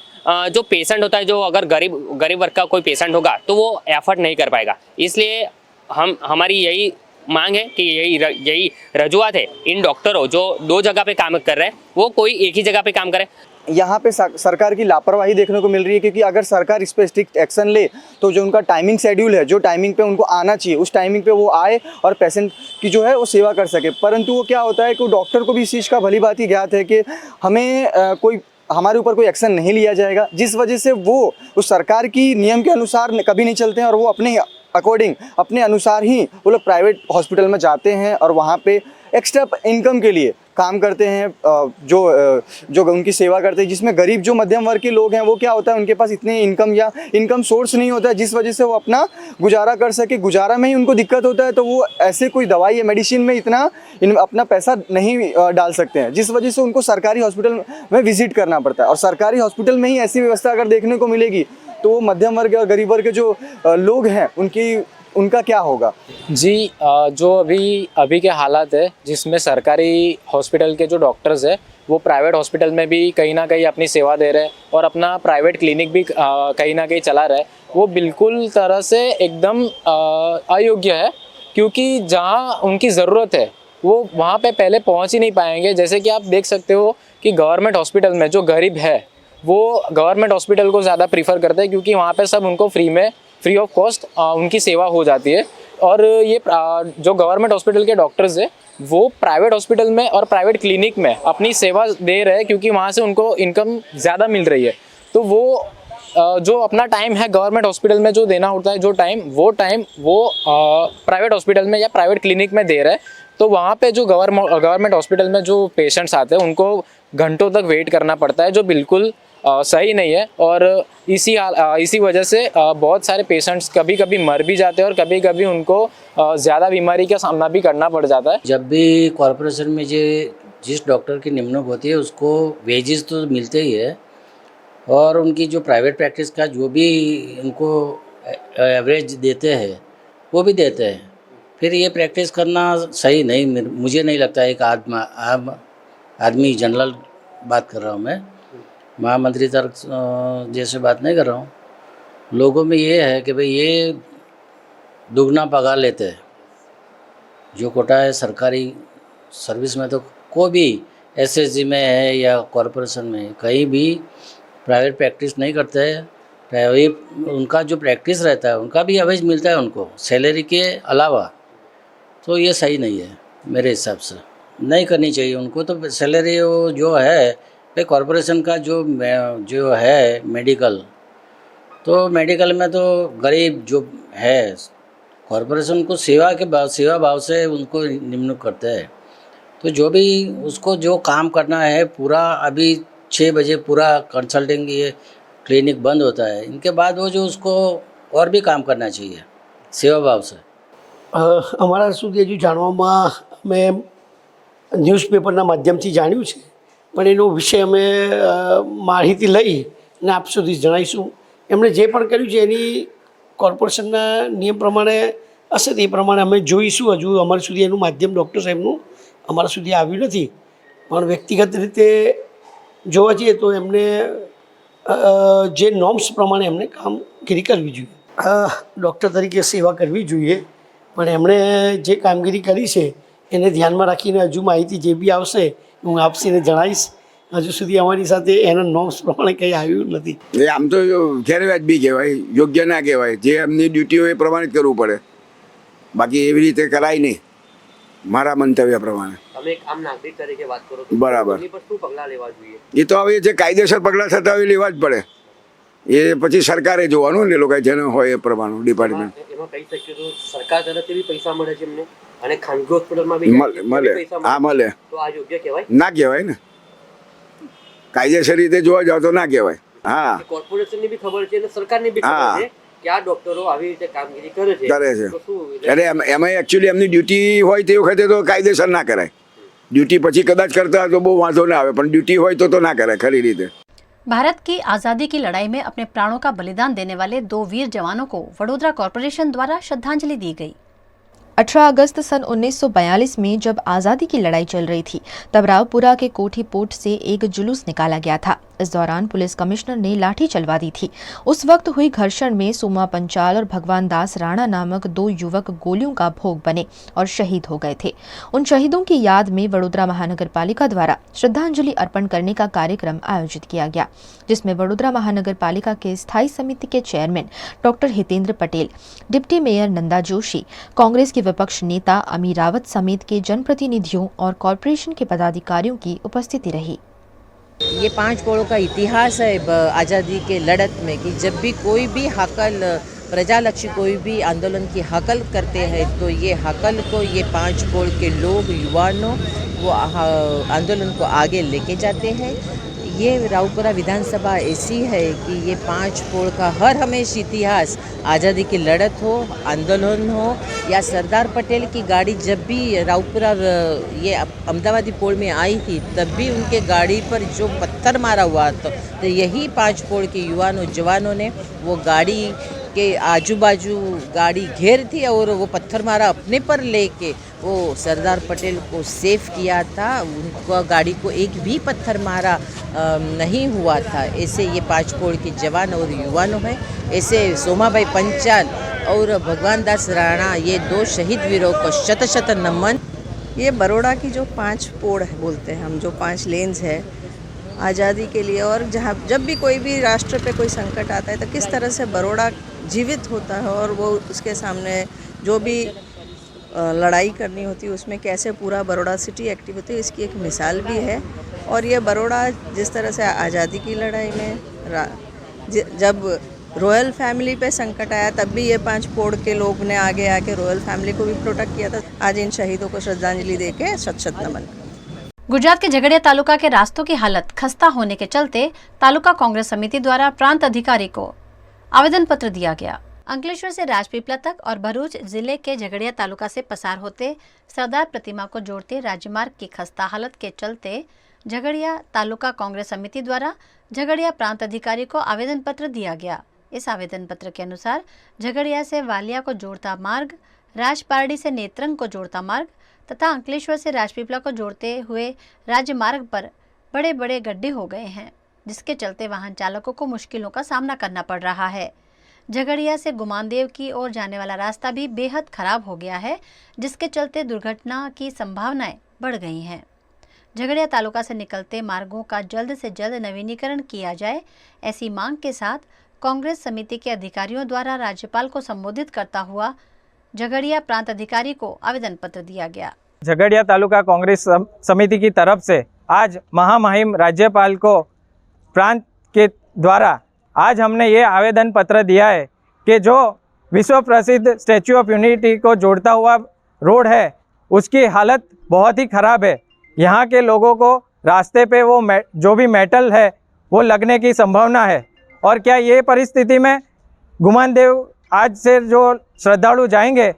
Q: जो पेशेंट होता है, जो अगर गरीब वर्ग का कोई पेशेंट होगा तो वो एफर्ट नहीं कर पाएगा। इसलिए हमारी यही मांग है कि यही रजूआत है इन डॉक्टरों जो 2 जगह पे काम कर रहे हैं वो कोई एक ही जगह पे काम करे।
E: यहाँ पे सरकार की लापरवाही देखने को मिल रही है, क्योंकि अगर सरकार इस पर स्ट्रिक्ट एक्शन ले तो जो उनका टाइमिंग शेड्यूल है, जो टाइमिंग पे उनको आना चाहिए उस टाइमिंग पे वो आए और पेशेंट की जो है वो सेवा कर सके। परंतु वो क्या होता है कि डॉक्टर को भी इस चीज़ का भली बात ही ज्ञात है कि हमारे ऊपर कोई एक्शन नहीं लिया जाएगा, जिस वजह से वो उस सरकार की नियम के अनुसार कभी नहीं चलते हैं और वो अपने अकॉर्डिंग अपने अनुसार ही वो लोग प्राइवेट हॉस्पिटल में जाते हैं और वहाँ पे एक्स्ट्रा इनकम के लिए काम करते हैं, जो उनकी सेवा करते हैं। जिसमें गरीब जो मध्यम वर्ग के लोग हैं वो क्या होता है, उनके पास इतने इनकम सोर्स नहीं होता है, जिस वजह से वो अपना गुजारा कर सके। गुजारा में ही उनको दिक्कत होता है तो वो ऐसे कोई दवाई या मेडिसिन में इतना अपना पैसा नहीं डाल सकते हैं, जिस वजह से उनको सरकारी हॉस्पिटल में विजिट करना पड़ता है। और सरकारी हॉस्पिटल में ही ऐसी व्यवस्था अगर देखने को मिलेगी तो वो मध्यम वर्ग और गरीब वर्ग के जो लोग हैं उनका क्या होगा
R: जी। जो अभी के हालात है जिसमें सरकारी हॉस्पिटल के जो डॉक्टर्स है वो प्राइवेट हॉस्पिटल में भी कहीं ना कहीं अपनी सेवा दे रहे हैं और अपना प्राइवेट क्लिनिक भी कहीं ना कहीं चला रहा है, वो बिल्कुल तरह से एकदम अयोग्य है। क्योंकि जहाँ उनकी ज़रूरत है वो वहाँ पे पहले पहुँच ही नहीं पाएंगे। जैसे कि आप देख सकते हो कि गवर्नमेंट हॉस्पिटल में जो गरीब है वो गवर्नमेंट हॉस्पिटल को ज़्यादा प्रीफर करते हैं, क्योंकि वहाँ पे सब उनको फ्री ऑफ कॉस्ट उनकी सेवा हो जाती है। और ये जो गवर्नमेंट हॉस्पिटल के डॉक्टर्स है वो प्राइवेट हॉस्पिटल में और प्राइवेट क्लिनिक में अपनी सेवा दे रहे हैं, क्योंकि वहाँ से उनको इनकम ज़्यादा मिल रही है। तो वो जो अपना टाइम है गवर्नमेंट हॉस्पिटल में जो देना होता है, वो टाइम वो प्राइवेट हॉस्पिटल में या प्राइवेट क्लिनिक में दे रहे हैं। तो वहाँ पे जो गवर्नमेंट हॉस्पिटल में जो पेशेंट्स आते हैं उनको घंटों तक वेट करना पड़ता है, जो बिल्कुल सही नहीं है। और इसी वजह से बहुत सारे पेशेंट्स कभी कभी मर भी जाते हैं और कभी कभी उनको ज़्यादा बीमारी का सामना भी करना पड़ जाता है।
S: जब भी कॉरपोरेशन में जिस डॉक्टर की निमणूक होती है उसको वेजेस तो मिलते ही है, और उनकी जो प्राइवेट प्रैक्टिस का जो भी उनको एवरेज देते हैं वो भी देते हैं। फिर ये प्रैक्टिस करना सही नहीं, मुझे नहीं लगता। एक आम आदमी जनरल बात कर रहा हूँ मैं, महामंत्री तक जैसे बात नहीं कर रहा हूँ। लोगों में ये है कि भाई ये दुगना पगार लेते हैं। जो कोटा है सरकारी सर्विस में तो कोई भी एसएसजी में है या कॉरपोरेशन में कहीं भी प्राइवेट प्रैक्टिस नहीं करते हैं। प्राइवेट उनका जो प्रैक्टिस रहता है उनका भी एवरेज मिलता है उनको सैलरी के अलावा। तो ये सही नहीं है, मेरे हिसाब से नहीं करनी चाहिए उनको। तो सैलरी जो है पे कॉरपोरेशन का जो है मेडिकल, तो मेडिकल में तो गरीब जो है कॉरपोरेशन को सेवा भाव से उनको निमणूक करते हैं। तो जो भी उसको जो काम करना है पूरा, अभी 6 बजे पूरा कंसल्टिंग ये क्लिनिक बंद होता है, इनके बाद वो जो उसको और भी काम करना चाहिए सेवा भाव से।
T: અમારા સુધી હજુ જાણવામાં અમે ન્યૂઝપેપરના માધ્યમથી જાણ્યું છે, પણ એનો વિષય અમે માહિતી લઈ અને આપ સુધી જણાવીશું। એમણે જે પણ કર્યું છે એની કોર્પોરેશનના નિયમ પ્રમાણે હશે તે પ્રમાણે અમે જોઈશું। હજુ અમારા સુધી એનું માધ્યમ ડૉક્ટર સાહેબનું અમારા સુધી આવ્યું નથી, પણ વ્યક્તિગત રીતે જોવા જઈએ તો એમને જે નોર્મ્સ પ્રમાણે એમને કામગીરી કરવી જોઈએ। ડૉક્ટર તરીકે સેવા કરવી જોઈએ, પણ એમણે જે કામગીરી કરી છે એને ધ્યાનમાં રાખીને હજુ માહિતી જે બી આવશે હું આપસીને જણાવીશ। હજુ સુધી અમારી સાથે એના નોર્મ્સ પ્રમાણે કંઈ આવ્યું નથી।
U: એ આમ તો ગેરવ્યાજબી કહેવાય, યોગ્ય ના કહેવાય। જે એમની ડ્યુટી હોય એ પ્રમાણે જ કરવું પડે, બાકી એવી રીતે કરાય નહીં મારા મંતવ્ય પ્રમાણે।
V: તમે એક આમ નાગરિક તરીકે વાત કરો તો
U: બરાબર,
V: એની પર શું પગલાં લેવા જોઈએ?
U: એ તો હવે જે કાયદેસર પગલાં થતા હોય એ લેવા જ પડે। એ પછી સરકારે જોવાનું ને, લોકો જેને હોય એ પ્રમાણે ડિપાર્ટમેન્ટ।
V: એમાં કહી શકીએ તો સરકાર તરફથી બી પૈસા મળે છે એમને, અને ખાનગી હોસ્પિટલમાં બી
U: મળે। હા મળે,
V: તો આ યોગ્ય કહેવાય?
U: ના કહેવાય ને, કાયદેસર રીતે જોવા જાવ તો ના કહેવાય। હા
V: કોર્પોરેશનની બી ખબર છે અને સરકારની બી
U: હા.
V: ખબર છે કે આ ડોક્ટરો આવી રીતે કામગીરી કરે છે
U: કરે છે
V: તો શું
U: એટલે એમાં એકચ્યુઅલી એમની ડ્યુટી હોય તે વખતે તો કાયદેસર ના કરાય. ડ્यूटी પછી કદાચ કરતા હોય તો બહુ વાંધો ના આવે, પણ ડ્यूटी હોય તો ના કરાય ખરી રીતે.
A: भारत की आज़ादी की लड़ाई में अपने प्राणों का बलिदान देने वाले 2 वीर जवानों को वडोदरा कॉरपोरेशन द्वारा श्रद्धांजलि दी गई।
B: 18 अगस्त सन 1942 में जब आज़ादी की लड़ाई चल रही थी तब रावपुरा के कोठी पोर्ट से एक जुलूस निकाला गया था। इस दौरान पुलिस कमिश्नर ने लाठी चलवा दी थी। उस वक्त हुई घर्षण में सोमा पंचाल और भगवान दास राणा नामक 2 युवक गोलियों का भोग बने और शहीद हो गए थे। उन शहीदों की याद में वडोदरा महानगर पालिका द्वारा श्रद्धांजलि अर्पण करने का कार्यक्रम आयोजित किया गया, जिसमें वडोदरा महानगर पालिका के स्थायी समिति के chairman doctor Hitendra Patel, deputy mayor Nanda Joshi, Congress के विपक्ष नेता अमी रावत समेत के जनप्रतिनिधियों और कॉरपोरेशन के पदाधिकारियों की उपस्थिति रही।
C: ये 5 पोड़ों का इतिहास है आज़ादी के लड़त में कि जब भी कोई भी हकल प्रजालक्षी कोई भी आंदोलन की हकल करते हैं तो ये हकल को ये 5 पोड़ के लोग युवानों वो आंदोलन को आगे लेके जाते हैं। ये रावपुरा विधानसभा ऐसी है कि ये 5 पोड़ का हर हमेशा इतिहास आज़ादी की लड़त हो, आंदोलन हो या सरदार पटेल की गाड़ी जब भी रावपुरा ये अहमदाबादी पोड़ में आई थी तब भी उनके गाड़ी पर जो पत्थर मारा हुआ था तो यही 5 पोड़ के युवानों जवानों ने वो गाड़ी के आजू बाजू गाड़ी घेर थी और वो पत्थर मारा अपने पर लेके वो सरदार पटेल को सेफ किया था। उनको गाड़ी को एक भी पत्थर मारा नहीं हुआ था। ऐसे ये 5 पोड़ के जवान और युवानों हैं। ऐसे सोमाबाई पंचाल और भगवान दास राणा ये 2 शहीद वीरों को शत शत नमन।
W: ये बड़ौदा की जो 5 पोड़ है बोलते हैं हम, जो 5 लेन्स है आज़ादी के लिए, और जहाँ जब भी कोई भी राष्ट्र पे कोई संकट आता है तो किस तरह से बड़ौदा जीवित होता है और वो उसके सामने जो भी लड़ाई करनी होती है उसमें कैसे पूरा बड़ौदा सिटी एक्टिव होती है, इसकी एक मिसाल भी है। और ये बड़ौदा जिस तरह से आज़ादी की लड़ाई में जब रॉयल फैमिली पे संकट आया तब भी ये 5 पोड़ के लोग ने आगे आके रॉयल फैमिली को भी प्रोटेक्ट किया था। आज इन शहीदों को श्रद्धांजलि देके शत शत नमन।
A: गुजरात के झगड़िया तालुका के रास्तों की हालत खस्ता होने के चलते तालुका कांग्रेस समिति द्वारा प्रांत अधिकारी को आवेदन पत्र दिया गया। अंकलेश्वर से राजपीपला तक और भरूच जिले के झगड़िया तालुका से पसार होते सरदार प्रतिमा को जोड़ते राजमार्ग की खस्ता हालत के चलते झगड़िया तालुका कांग्रेस समिति द्वारा झगड़िया प्रांत अधिकारी को आवेदन पत्र दिया गया। इस आवेदन पत्र के अनुसार झगड़िया से वालिया को जोड़ता मार्ग, राजपारडी से नेत्रंग को जोड़ता मार्ग तथा अंकलेश्वर से राजपीपला को जोड़ते हुए राजमार्ग पर बड़े बड़े गड्ढे हो गए हैं, जिसके चलते वाहन चालकों को मुश्किलों का सामना करना पड़ रहा है। झगड़िया से गुमानदेव की ओर जाने वाला रास्ता भी बेहद खराब हो गया है, जिसके चलते दुर्घटना की संभावनाएं बढ़ गई हैं। झगड़िया तालुका से निकलते मार्गों का जल्द से जल्द नवीनीकरण किया जाए, ऐसी मांग के साथ कांग्रेस समिति के अधिकारियों द्वारा राज्यपाल को संबोधित करता हुआ झगड़िया प्रांत अधिकारी को आवेदन पत्र दिया गया।
X: झगड़िया तालुका कांग्रेस समिति की तरफ से आज महामहिम राज्यपाल को प्रांत के द्वारा आज हमने ये आवेदन पत्र दिया है कि जो विश्व प्रसिद्ध स्टैच्यू ऑफ यूनिटी को जोड़ता हुआ रोड है उसकी हालत बहुत ही ख़राब है। यहाँ के लोगों को रास्ते पे वो जो भी मेटल है वो लगने की संभावना है। और क्या ये परिस्थिति में गुमानदेव आज से जो श्रद्धालु जाएंगे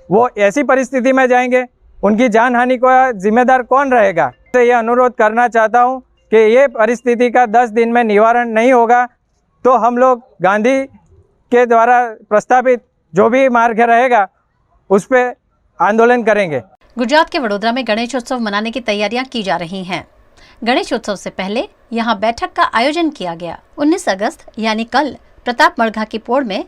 X: वो ऐसी परिस्थिति में जाएंगे, उनकी जान हानि को जिम्मेदार कौन रहेगा। तो ये अनुरोध करना चाहता हूँ कि ये परिस्थिति का 10 दिन में निवारण नहीं होगा तो हम लोग गांधी के द्वारा प्रस्तावित जो भी मार्ग रहेगा उस पर आंदोलन करेंगे।
A: गुजरात के वडोदरा में गणेशोत्सव मनाने की तैयारियां की जा रही हैं। गणेशोत्सव से पहले यहां बैठक का आयोजन किया गया। 19 अगस्त यानी कल प्रताप मड़घा की पोड़ में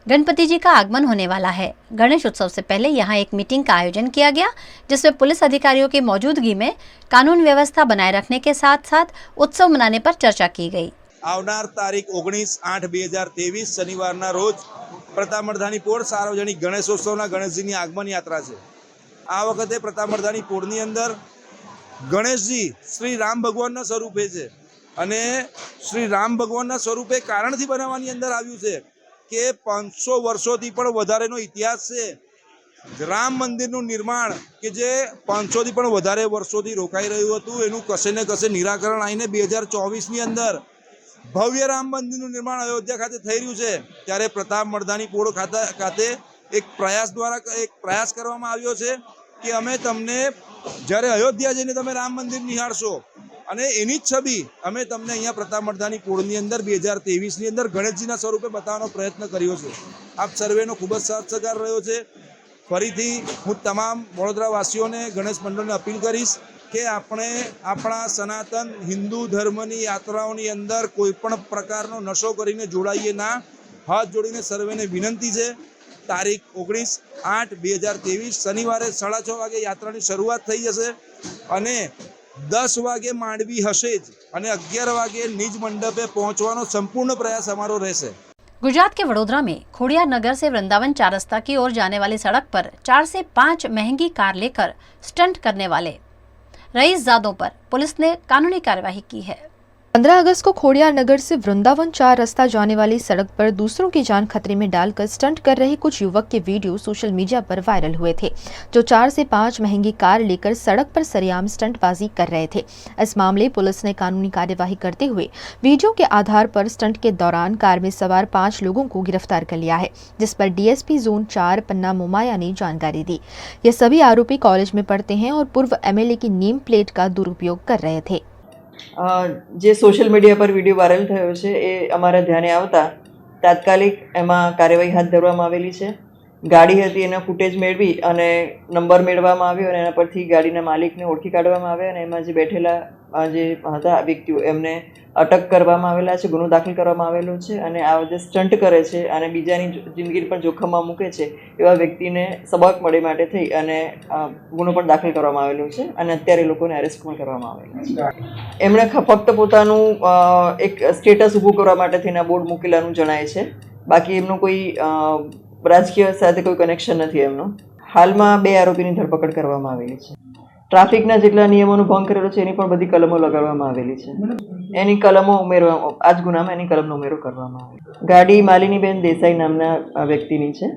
A: गणपति जी का आगमन होने वाला है। गणेश उत्सव से पहले यहां एक मीटिंग का आयोजन किया गया, जिसमें पुलिस अधिकारियों की मौजूदगी में कानून व्यवस्था बनाए रखने के साथ साथ उत्सव मनाने पर चर्चा की गई।
Y: આવનાર તારીખ 19/8/2023 શનિવારના રોજ પ્રતાપમઢાની પોળ સાર્વજનિક ગણેશોત્સવના ગણેશજીની આગમન યાત્રા છે। આ વખતે પ્રતાપમઢાની પોળની અંદર ગણેશજી શ્રી રામ ભગવાનના સ્વરૂપે છે અને શ્રી રામ ભગવાનના સ્વરૂપે કારણથી બનાવવાની અંદર આવ્યું છે કે 500 વર્ષોથી પણ વધારેનો ઇતિહાસ છે। રામ મંદિરનું નિર્માણ કે જે 500થી પણ વધારે વર્ષોથી રોકાઈ રહ્યું હતું એનું કશે ને કશે નિરાકરણ આવીને 2024ની અંદર ભવ્ય રામ મંદિરનું નિર્માણ અયોધ્યા ખાતે થઈ રહ્યું છે ત્યારે પ્રતાપ મરધાની પોળ ખાતે એક પ્રયાસ કરવામાં આવ્યો છે કે અમે તમને જ્યારે અયોધ્યા જઈને તમે રામ મંદિર નિહાળશો અને એની જ છબી અમે તમને અહીંયા પ્રતાપ મરધાની પોળની અંદર 2023ની અંદર ગણેશજીના સ્વરૂપે બતાવવાનો પ્રયત્ન કર્યો છે. આપ સર્વેનો ખૂબ જ સાથ સહકાર રહ્યો છે. ફરીથી હું તમામ વડોદરાવાસીઓને ગણેશ મંડળને અપીલ કરીશ કે આપણે આપણા સનાતન હિન્દુ ધર્મની યાત્રાઓની અંદર કોઈ પણ પ્રકારનો નશો કરીને જોડાઈએ ના. હાથ જોડીને સર્વેને વિનંતી છે. તારીખ 19/8/2023 શનિવારે 6:30 વાગે યાત્રાની શરૂઆત થઈ જશે અને 10 વાગે માંડવી હશે જ અને 11 વાગે નિજ મંડપે પહોંચવાનો સંपूर्ण प्रयास हमारो રહેશે.
A: गुजरात के वडोदरा में खोड़ियार नगर से वृंदावन 4 रास्ता की ओर जाने वाली सड़क पर 4 से 5 महंगी कार लेकर स्टंट करने वाले रईसजादों पर पुलिस ने कानूनी कार्यवाही की है.
B: 15 अगस्त को खोड़ियार नगर से वृंदावन 4 रास्ता जाने वाली सड़क पर दूसरों की जान खतरे में डालकर स्टंट कर रहे कुछ युवक के वीडियो सोशल मीडिया पर वायरल हुए थे, जो 4 से 5 महंगी कार लेकर सड़क पर सरेआम स्टंटबाजी कर रहे थे. इस मामले पुलिस ने कानूनी कार्यवाही करते हुए वीडियो के आधार पर स्टंट के दौरान कार में सवार 5 लोगों को गिरफ्तार कर लिया है, जिस पर डीएसपी जोन 4 पन्ना मोमाया ने जानकारी दी. ये सभी आरोपी कॉलेज में पढ़ते हैं और पूर्व एमएलए की नेम प्लेट का दुरुपयोग कर रहे थे.
D: જે સોશિયલ મીડિયા પર વિડીયો વાયરલ થયો છે એ અમારા ધ્યાને આવતા તાત્કાલિક એમાં કાર્યવાહી હાથ ધરવામાં આવેલી છે. ગાડી હતી એના ફૂટેજ મેળવી અને નંબર મેળવવામાં આવ્યો અને એના પરથી ગાડીના માલિકને ઓળખી કાઢવામાં આવ્યા અને એમાં જે બેઠેલા જે હતા વ્યક્તિઓ એમને અટક કરવામાં આવેલા છે, ગુનો દાખલ કરવામાં આવેલો છે અને આ જે સ્ટન્ટ કરે છે અને બીજાની જિંદગી પણ જોખમમાં મૂકે છે એવા વ્યક્તિને સબક મળે માટે થઈ અને ગુનો પણ દાખલ કરવામાં આવેલો છે અને અત્યારે લોકોને અરેસ્ટ પણ કરવામાં આવેલા છે. એમણે ફક્ત પોતાનું એક સ્ટેટસ ઊભું કરવા માટે થઈને બોર્ડ મૂકેલાનું જણાય છે. બાકી એમનું કોઈ રાજકીય સાથે કોઈ કનેક્શન નથી એમનું. હાલમાં 2 આરોપીની ધરપકડ કરવામાં આવેલી છે. ટ્રાફિકના જેટલા નિયમોનો ભંગ કરેલો છે એની પણ બધી કલમો લગાડવામાં આવેલી છે. એની કલમો ઉમેરવા આ જ ગુનામાં એની કલમનો ઉમેરો કરવામાં આવેલો. ગાડી માલિનીબેન દેસાઈ નામના વ્યક્તિની છે.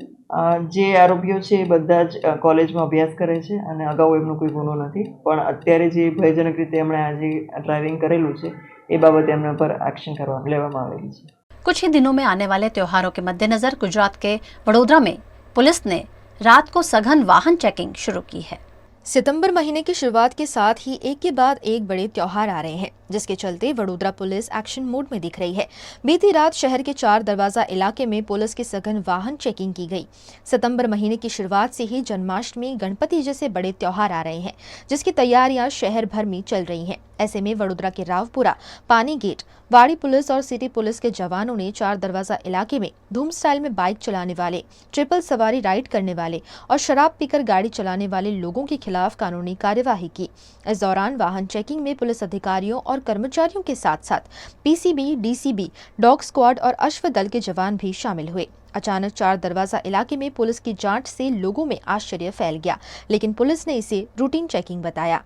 D: જે આરોપીઓ છે એ બધા જ કોલેજમાં અભ્યાસ કરે છે અને અગાઉ એમનો કોઈ ગુનો નથી, પણ અત્યારે જે ભયજનક રીતે એમણે આજે ડ્રાઇવિંગ કરેલું છે એ બાબતે એમના પર एक्शन લેવામાં આવેલી છે.
A: कुछ ही दिनों में आने वाले त्योहारों के मद्देनजर गुजरात के वडोदरा में पुलिस ने रात को सघन वाहन चेकिंग शुरू की है.
B: सितंबर महीने की शुरुआत के साथ ही एक के बाद एक बड़े त्योहार आ रहे हैं, जिसके चलते वडोदरा पुलिस एक्शन मोड में दिख रही है. बीती रात शहर के 4 दरवाजा इलाके में पुलिस की सघन वाहन चेकिंग की गई. सितंबर महीने की शुरुआत से ही जन्माष्टमी, गणपति जैसे बड़े त्योहार आ रहे हैं, जिसकी तैयारियां शहर भर में चल रही हैं. ऐसे में वडोदरा के रावपुरा, पानी गेट, वाड़ी पुलिस और सिटी पुलिस के जवानों ने 4 दरवाजा इलाके में धूम स्टाइल में बाइक चलाने वाले, ट्रिपल सवारी राइड करने वाले और शराब पीकर गाड़ी चलाने वाले लोगों के खिलाफ कानूनी कार्यवाही की. इस दौरान वाहन चेकिंग में पुलिस अधिकारियों और कर्मचारियों के साथ साथ पीसीबी, डीसीबी, डॉग स्क्वाड और अश्व दल के जवान भी शामिल हुए. अचानक 4 दरवाजा इलाके में पुलिस की जांच से लोगों में आश्चर्य फैल गया, लेकिन पुलिस ने इसे रूटीन चेकिंग बताया.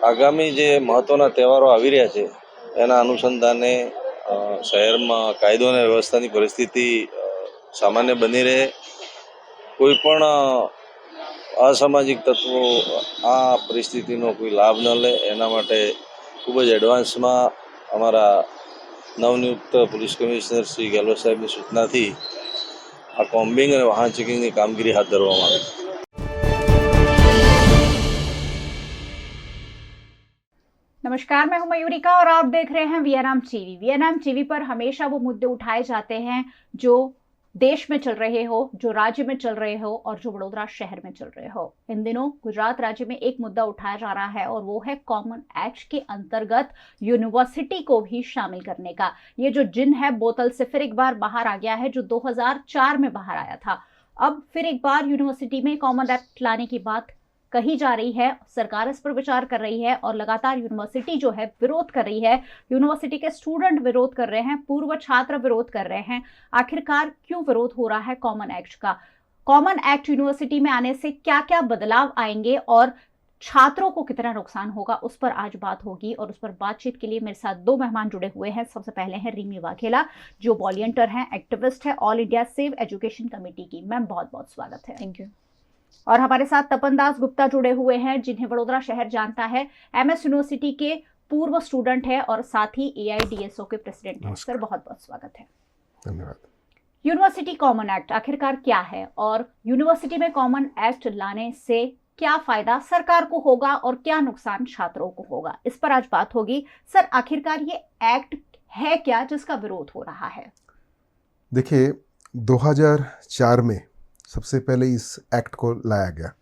F: આગામી જે મહત્વના તહેવારો આવી રહ્યા છે એના અનુસંધાને શહેરમાં કાયદો અને વ્યવસ્થાની પરિસ્થિતિ સામાન્ય બની રહે, કોઈ પણ અસામાજિક તત્વો આ પરિસ્થિતિનો કોઈ લાભ ન લે એના માટે ખૂબ જ એડવાન્સમાં અમારા નવનિયુક્ત પોલીસ કમિશનર શ્રી ગેહલોત સાહેબની સૂચનાથી આ કોમ્બિંગ અને વાહન ચેકિંગની કામગીરી હાથ ધરવામાં આવી.
G: नमस्कार, मैं हूं मयूरिका और आप देख रहे हैं वीएनएम टीवी. वीएनएम टीवी पर हमेशा वो मुद्दे उठाए जाते हैं जो देश में चल रहे हो, जो राज्य में चल रहे हो और जो वडोदरा शहर में चल रहे हो. इन दिनों गुजरात राज्य में एक मुद्दा उठाया जा रहा है और वो है कॉमन एक्ट के अंतर्गत यूनिवर्सिटी को भी शामिल करने का. ये जो जिन है बोतल से फिर एक बार बाहर आ गया है, जो 2004 में बाहर आया था. अब फिर एक बार यूनिवर्सिटी में कॉमन एक्ट लाने की बात कही जा रही है. सरकार इस पर विचार कर रही है और लगातार यूनिवर्सिटी जो है विरोध कर रही है. यूनिवर्सिटी के स्टूडेंट विरोध कर रहे हैं, पूर्व छात्र विरोध कर रहे हैं. आखिरकार क्यों विरोध हो रहा है कॉमन एक्ट का? कॉमन एक्ट यूनिवर्सिटी में आने से क्या क्या बदलाव आएंगे और छात्रों को कितना नुकसान होगा उस पर आज बात होगी। और उस पर बातचीत के लिए मेरे साथ दो मेहमान जुड़े हुए हैं। सबसे पहले हैं रिमी वाघेला, जो वॉलंटियर हैं, एक्टिविस्ट है, all India save education committee की। मैम बहुत बहुत स्वागत है।
B: Thank you.
G: और हमारे साथ तपन दास गुप्ता जुड़े हुए हैं, जिन्हें वडोदरा शहर जानता है, MS यूनिवर्सिटी के पूर्व स्टूडेंट है और साथ ही AIDSO के प्रेसिडेंट हैं। सर बहुत बहुत स्वागत है।
H: धन्यवाद।
G: यूनिवर्सिटी कॉमन एक्ट आखिरकार क्या है और यूनिवर्सिटी में कॉमन एक्ट लाने से क्या फायदा सरकार को होगा और क्या नुकसान छात्रों को होगा, इस पर आज बात होगी। सर आखिरकार ये एक्ट है क्या जिसका विरोध हो रहा है?
H: देखिए, 2004 में सबसे पहले इस एक्ट को लाया गया।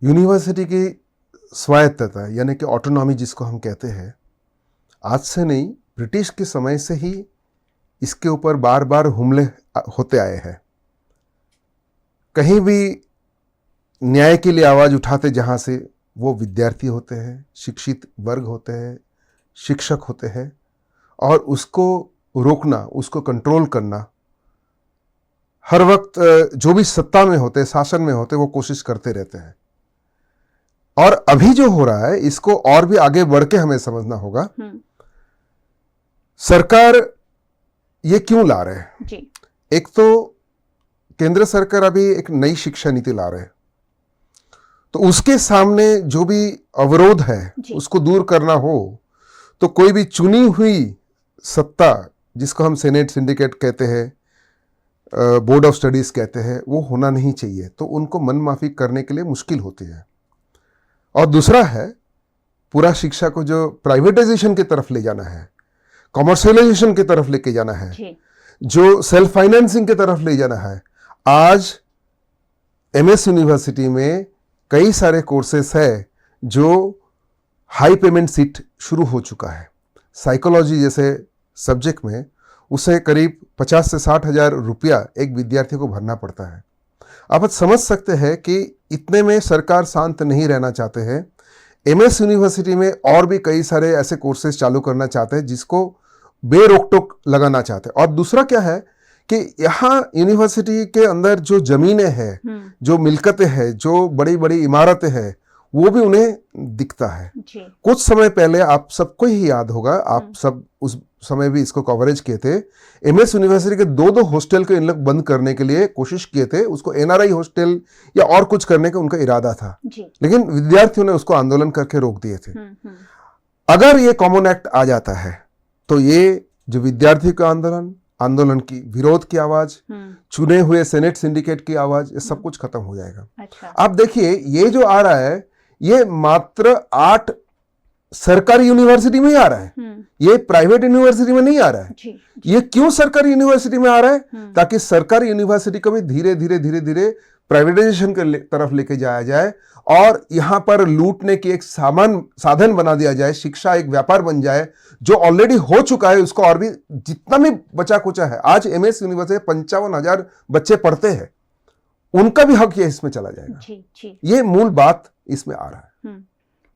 H: यूनिवर्सिटी की स्वायत्तता यानी कि ऑटोनॉमी जिसको हम कहते हैं, आज से नहीं, ब्रिटिश के समय से ही इसके ऊपर बार बार हमले होते आए हैं। कहीं भी न्याय के लिए आवाज़ उठाते जहाँ से, वो विद्यार्थी होते हैं, शिक्षित वर्ग होते हैं, शिक्षक होते हैं, और उसको रोकना, उसको कंट्रोल करना हर वक्त जो भी सत्ता में होते, शासन में होते, वो कोशिश करते रहते हैं। और अभी जो हो रहा है इसको और भी आगे बढ़ के हमें समझना होगा। सरकार ये क्यों ला रहे हैं
G: जी।
H: एक तो केंद्र सरकार अभी एक नई शिक्षा नीति ला रहे हैं, तो उसके सामने जो भी अवरोध है उसको दूर करना हो तो कोई भी चुनी हुई सत्ता, जिसको हम सेनेट सिंडिकेट कहते हैं, बोर्ड ऑफ स्टडीज कहते हैं, वो होना नहीं चाहिए। तो उनको मन माफी करने के लिए मुश्किल होती है। और दूसरा है, पूरा शिक्षा को जो प्राइवेटाइजेशन की तरफ ले जाना है, कॉमर्शियलाइजेशन की तरफ लेके जाना है, जो सेल्फ फाइनेंसिंग की तरफ ले जाना है। आज MS यूनिवर्सिटी में कई सारे कोर्सेस है जो हाई पेमेंट सीट शुरू हो चुका है। साइकोलॉजी जैसे सब्जेक्ट में उसे करीब 50 से 60 हज़ार रुपया एक विद्यार्थी को भरना पड़ता है। आप समझ सकते हैं कि इतने में सरकार शांत नहीं रहना चाहते हैं। MS यूनिवर्सिटी में और भी कई सारे ऐसे कोर्सेज चालू करना चाहते हैं जिसको बेरोक टोक लगाना चाहते हैं। और दूसरा क्या है कि यहाँ यूनिवर्सिटी के अंदर जो जमीनें हैं, जो मिलकतें हैं, जो बड़ी बड़ी इमारतें हैं, वो भी उन्हें दिखता है। कुछ समय पहले आप सबको ही याद होगा, आप सब उस समय भी इसको कवरेज किए थे, MS यूनिवर्सिटी के दो हॉस्टल को इन लोग बंद करने के लिए कोशिश किए थे। उसको NRI हॉस्टल या और कुछ करने का उनका इरादा था, लेकिन विद्यार्थियों ने उसको आंदोलन करके रोक दिए थे। अगर ये कॉमन एक्ट आ जाता है तो ये जो विद्यार्थी का आंदोलन की विरोध की आवाज, चुने हुए सेनेट सिंडिकेट की आवाज, ये सब कुछ खत्म हो जाएगा।
G: अच्छा।
H: आप देखिए, ये जो आ रहा है ये मात्र 8 सरकारी यूनिवर्सिटी में ही आ रहा है, ये प्राइवेट यूनिवर्सिटी में नहीं आ रहा है। ये क्यों सरकारी यूनिवर्सिटी में आ रहा है? ताकि सरकारी यूनिवर्सिटी को भी धीरे धीरे प्राइवेटाइजेशन के तरफ लेके जाया जाए और यहाँ पर लूटने की एक साधन बना दिया जाए। शिक्षा एक व्यापार बन जाए, जो ऑलरेडी हो चुका है उसको और भी जितना भी बचा कुचा है। आज MS यूनिवर्सिटी 55,000 बच्चे पढ़ते हैं, उनका भी हक ये इसमें चला जाएगा। ये मूल बात इसमें आ रहा है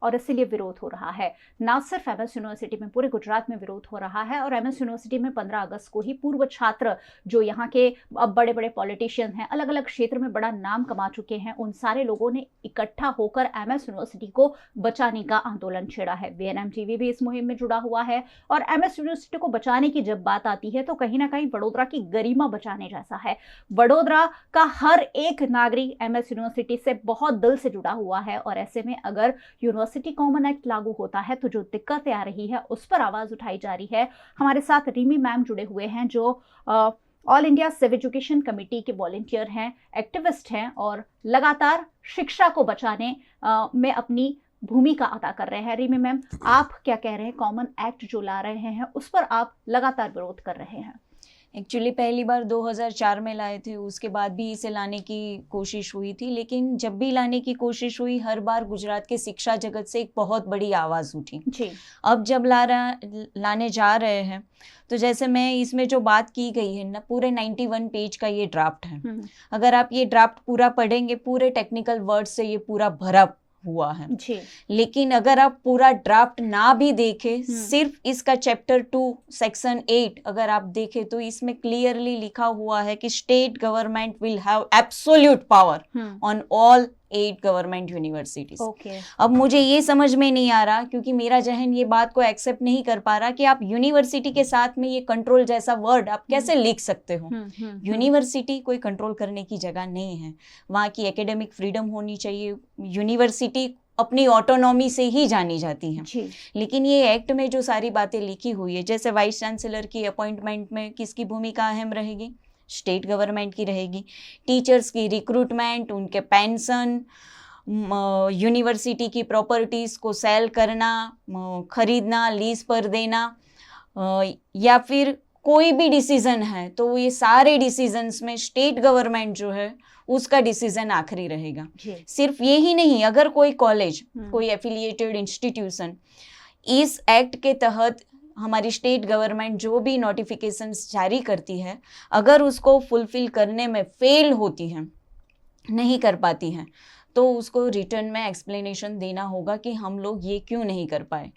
G: और इसीलिए विरोध हो रहा है। ना सिर्फ MS यूनिवर्सिटी में, पूरे गुजरात में विरोध हो रहा है। और MS यूनिवर्सिटी में 15 अगस्त को ही पूर्व छात्र, जो यहाँ के अब बड़े बड़े पॉलिटिशियन हैं, अलग अलग क्षेत्र में बड़ा नाम कमा चुके हैं, उन सारे लोगों ने इकट्ठा होकर MS यूनिवर्सिटी को बचाने का आंदोलन छेड़ा है। VNM TV भी इस मुहिम में जुड़ा हुआ है। और MS यूनिवर्सिटी को बचाने की जब बात आती है तो कहीं ना कहीं वडोदरा की गरिमा बचाने जैसा है। वडोदरा का हर एक नागरिक MS यूनिवर्सिटी से बहुत दिल से जुड़ा हुआ है। और ऐसे में अगर यूनिवर्सिटी कॉमन एक्ट लागू होता है तो जो दिक्कतें आ रही है उस पर आवाज उठाई जा रही है। हमारे साथ रिमी मैम जुड़े हुए हैं, जो ऑल इंडिया सिव एजुकेशन कमेटी के वॉलंटियर हैं, एक्टिविस्ट हैं और लगातार शिक्षा को बचाने में अपनी भूमिका अदा कर रहे हैं। रिमी मैम, आप क्या कह रहे हैं? कॉमन एक्ट जो ला रहे हैं उस पर आप लगातार विरोध कर रहे हैं।
I: एक्चुअली पहली बार 2004 में लाए थे, उसके बाद भी इसे लाने की कोशिश हुई थी, लेकिन जब भी लाने की कोशिश हुई हर बार गुजरात के शिक्षा जगत से एक बहुत बड़ी आवाज़ उठी
G: जी।
I: अब जब लाने जा रहे हैं तो जैसे मैं इसमें जो बात की गई है ना, पूरे 91 पेज का ये ड्राफ्ट है। अगर आप ये ड्राफ्ट पूरा पढ़ेंगे, पूरे टेक्निकल वर्ड से ये पूरा भरा हुआ है
G: जी।
I: लेकिन अगर आप पूरा ड्राफ्ट ना भी देखें, सिर्फ इसका चैप्टर 2 सेक्शन 8 अगर आप देखें तो इसमें क्लियरली लिखा हुआ है कि state government will have absolute power on all 8 government universities.
G: Okay.
I: अब मुझे ये समझ में नहीं आ रहा, क्योंकि मेरा जहन ये बात को एक्सेप्ट नहीं कर पा रहा कि आप यूनिवर्सिटी के साथ में ये कंट्रोल जैसा वर्ड आप कैसे लिख सकते हो। यूनिवर्सिटी कोई कंट्रोल करने की जगह नहीं है, वहाँ की एकेडमिक फ्रीडम होनी चाहिए। यूनिवर्सिटी अपनी ऑटोनॉमी से ही जानी जाती हैं। लेकिन ये एक्ट में जो सारी बातें लिखी हुई है, जैसे वाइस चांसलर की अपॉइंटमेंट में किसकी भूमिका अहम रहेगी? स्टेट गवर्नमेंट की रहेगी। टीचर्स की रिक्रूटमेंट, उनके पेंशन, यूनिवर्सिटी की प्रॉपर्टीज़ को सेल करना, खरीदना, लीज पर देना, या फिर कोई भी डिसीजन है तो ये सारे डिसीजंस में स्टेट गवर्नमेंट जो है उसका डिसीजन आखिरी रहेगा। सिर्फ ये ही नहीं, अगर कोई कॉलेज, कोई एफिलिएटेड इंस्टीट्यूशन इस एक्ट के तहत हमारी स्टेट गवर्नमेंट जो भी नोटिफिकेशंस जारी करती है, अगर उसको फुलफिल करने में फेल होती है, नहीं कर पाती हैं, तो उसको रिटर्न में एक्सप्लेनेशन देना होगा कि हम लोग ये क्यों नहीं कर पाए।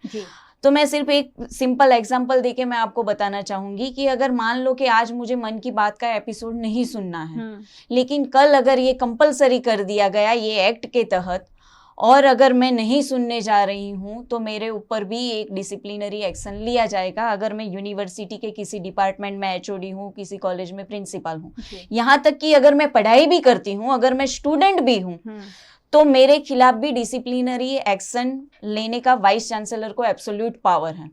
I: तो मैं सिर्फ एक सिंपल एग्जांपल देके मैं आपको बताना चाहूँगी कि अगर मान लो कि आज मुझे मन की बात का एपिसोड नहीं सुनना है, लेकिन कल अगर ये कंपलसरी कर दिया गया ये एक्ट के तहत, और अगर मैं नहीं सुनने जा रही हूँ तो मेरे ऊपर भी एक डिसिप्लिनरी एक्शन लिया जाएगा। अगर मैं यूनिवर्सिटी के किसी डिपार्टमेंट में एचओडी हूँ, किसी कॉलेज में प्रिंसिपल हूँ, यहाँ तक कि अगर मैं पढ़ाई भी करती हूँ, अगर मैं स्टूडेंट भी हूँ, तो मेरे खिलाफ भी डिसिप्लिनरी एक्शन लेने का वाइस चांसलर को एब्सोल्यूट पावर है।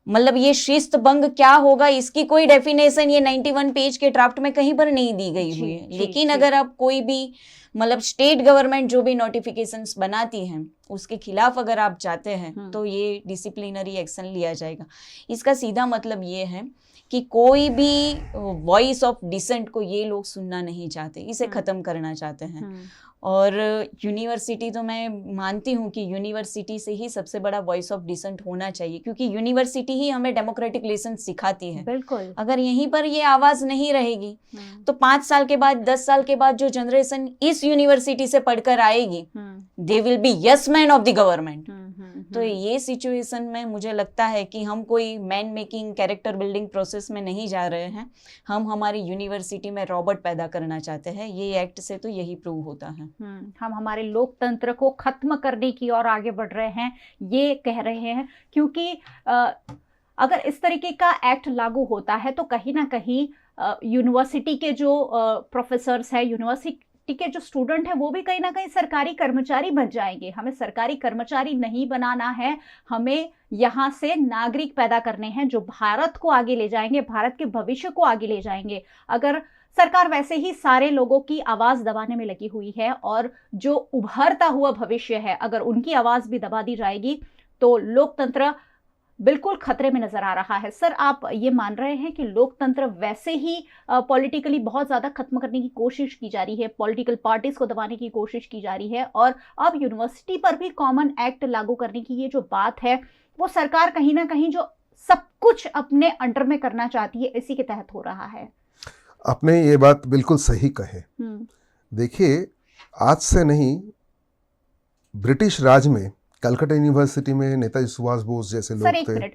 I: मतलब ये शिस्त भंग क्या होगा इसकी कोई डेफिनेशन ये 91 पेज के ड्राफ्ट में कहीं पर नहीं दी गई हुई है। लेकिन अगर आप कोई भी मतलब स्टेट गवर्नमेंट जो भी नोटिफिकेशंस बनाती हैं उसके खिलाफ अगर आप जाते हैं तो ये डिसिप्लिनरी एक्शन लिया जाएगा। इसका सीधा मतलब ये है कि कोई भी वॉइस ऑफ डिसेंट को ये लोग सुनना नहीं चाहते, इसे ख़त्म करना चाहते हैं। और यूनिवर्सिटी तो मैं मानती हूँ कि यूनिवर्सिटी से ही सबसे बड़ा वॉइस ऑफ डिसेंट होना चाहिए, क्योंकि यूनिवर्सिटी ही हमें डेमोक्रेटिक लेसन सिखाती है।
G: बिल्कुल।
I: अगर यहीं पर ये आवाज़ नहीं रहेगी तो 5 साल के बाद, 10 साल के बाद जो जनरेशन इस यूनिवर्सिटी से पढ़कर आएगी, they will be yes man of the government. तो ये सिचुएशन में मुझे लगता है कि हम कोई man making, character building process में नहीं जा रहे हैं, हम हमारी यूनिवर्सिटी में रॉबर्ट पैदा करना चाहते हैं। ये एक्ट से तो यही प्रूव होता है।
G: हम हमारे लोकतंत्र को खत्म करने की ओर आगे बढ़ रहे हैं, ये कह रहे हैं, क्योंकि अगर इस तरीके का एक्ट लागू होता है तो कहीं ना कहीं यूनिवर्सिटी के जो प्रोफेसर्स हैं, यूनिवर्सिटी के जो स्टूडेंट हैं, वो भी कहीं ना कहीं सरकारी कर्मचारी बन जाएंगे। हमें सरकारी कर्मचारी नहीं बनाना है, हमें यहाँ से नागरिक पैदा करने हैं जो भारत को आगे ले जाएंगे, भारत के भविष्य को आगे ले जाएंगे। अगर सरकार वैसे ही सारे लोगों की आवाज़ दबाने में लगी हुई है और जो उभरता हुआ भविष्य है, अगर उनकी आवाज़ भी दबा दी जाएगी तो लोकतंत्र बिल्कुल खतरे में नजर आ रहा है। सर, आप ये मान रहे हैं कि लोकतंत्र वैसे ही पॉलिटिकली बहुत ज़्यादा खत्म करने की कोशिश की जा रही है, पॉलिटिकल पार्टीज को दबाने की कोशिश की जा रही है, और अब यूनिवर्सिटी पर भी कॉमन एक्ट लागू करने की ये जो बात है वो सरकार कहीं ना कहीं जो सब कुछ अपने अंडर में करना चाहती है, इसी के तहत हो रहा है।
H: आपने ये बात बिल्कुल सही कहे। देखिए, आज से नहीं, ब्रिटिश राज में कलकत्ता यूनिवर्सिटी में नेताजी सुभाष बोस जैसे लोग थे।
G: सर, एक मिनट,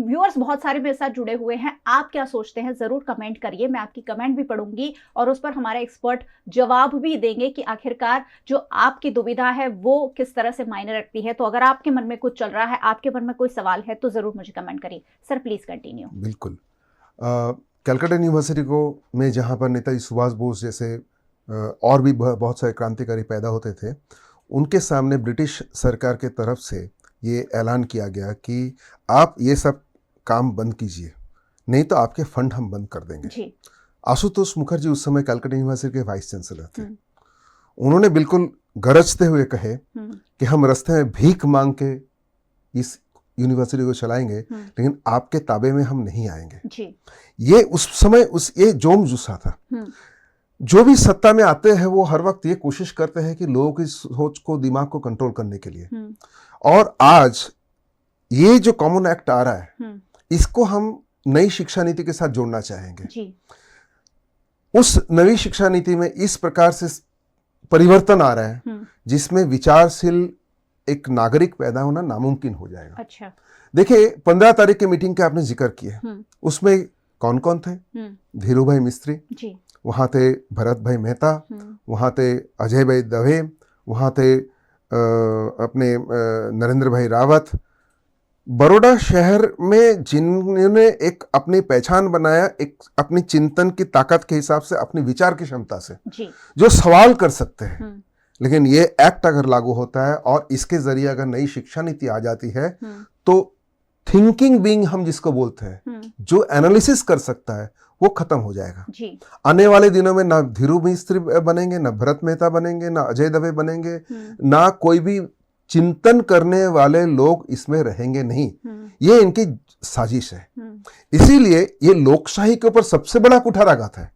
G: व्यूअर्स बहुत सारे मेरे साथ जुड़े हुए हैं, आप क्या सोचते हैं जरूर कमेंट करिए, मैं आपकी कमेंट भी पढ़ूंगी और उस पर हमारे एक्सपर्ट जवाब भी देंगे कि आखिरकार जो आपकी दुविधा है वो किस तरह से मायने रखती है। तो अगर आपके मन में कुछ चल रहा है, आपके मन में कोई सवाल है तो जरूर मुझे कमेंट करिए। Sir please continue.
H: बिल्कुल। कलकत्ता यूनिवर्सिटी को में जहाँ पर नेताजी सुभाष बोस जैसे और भी बहुत सारे क्रांतिकारी पैदा होते थे, उनके सामने ब्रिटिश सरकार के तरफ से ये ऐलान किया गया कि आप ये सब काम बंद कीजिए, नहीं तो आपके फंड हम बंद कर देंगे। आशुतोष मुखर्जी उस समय कलकत्ता यूनिवर्सिटी के वाइस चांसलर थे। उन्होंने बिल्कुल गरजते हुए कहे कि हम रास्ते में भीख मांग के इस यूनिवर्सिटी को चलाएंगे, लेकिन आपके ताबे में हम नहीं आएंगे। ये उस समय ये जोम जुस्सा था। जो भी सत्ता में आते हैं वो हर वक्त ये कोशिश करते हैं कि लोगों की सोच को, दिमाग को कंट्रोल करने के लिए। और आज ये जो कॉमन एक्ट आ रहा है, इसको हम नई शिक्षा नीति के साथ जोड़ना चाहेंगे। उस नई शिक्षा नीति में इस प्रकार से परिवर्तन आ रहा है जिसमें विचारशील एक नागरिक पैदा होना नामुमकिन हो जाएगा।
G: अच्छा।
H: देखिए, 15 तारीख की मीटिंग का आपने जिक्र किया, उसमें कौन कौन थे? धीरू भाई मिस्त्री, वहाँ थे भरत भाई मेहता, वहाँ थे अजय भाई दवे, वहाँ थे अपने नरेंद्र भाई रावत। बड़ौदा शहर में जिन्होंने एक अपनी पहचान बनाया, एक अपनी चिंतन की ताकत के हिसाब से, अपनी विचार की क्षमता से, जो सवाल कर सकते हैं। लेकिन ये एक्ट अगर लागू होता है और इसके जरिए अगर नई शिक्षा नीति आ जाती है तो थिंकिंग बीइंग हम जिसको बोलते हैं, जो एनालिसिस कर सकता है, वो खत्म हो जाएगा। आने वाले दिनों में ना धीरू मिस्त्री बनेंगे, ना भरत मेहता बनेंगे, ना अजय दवे बनेंगे, ना कोई भी चिंतन करने वाले लोग इसमें रहेंगे नहीं। ये इनकी साजिश है। इसीलिए ये लोकशाही के ऊपर सबसे बड़ा कुठाराघात है।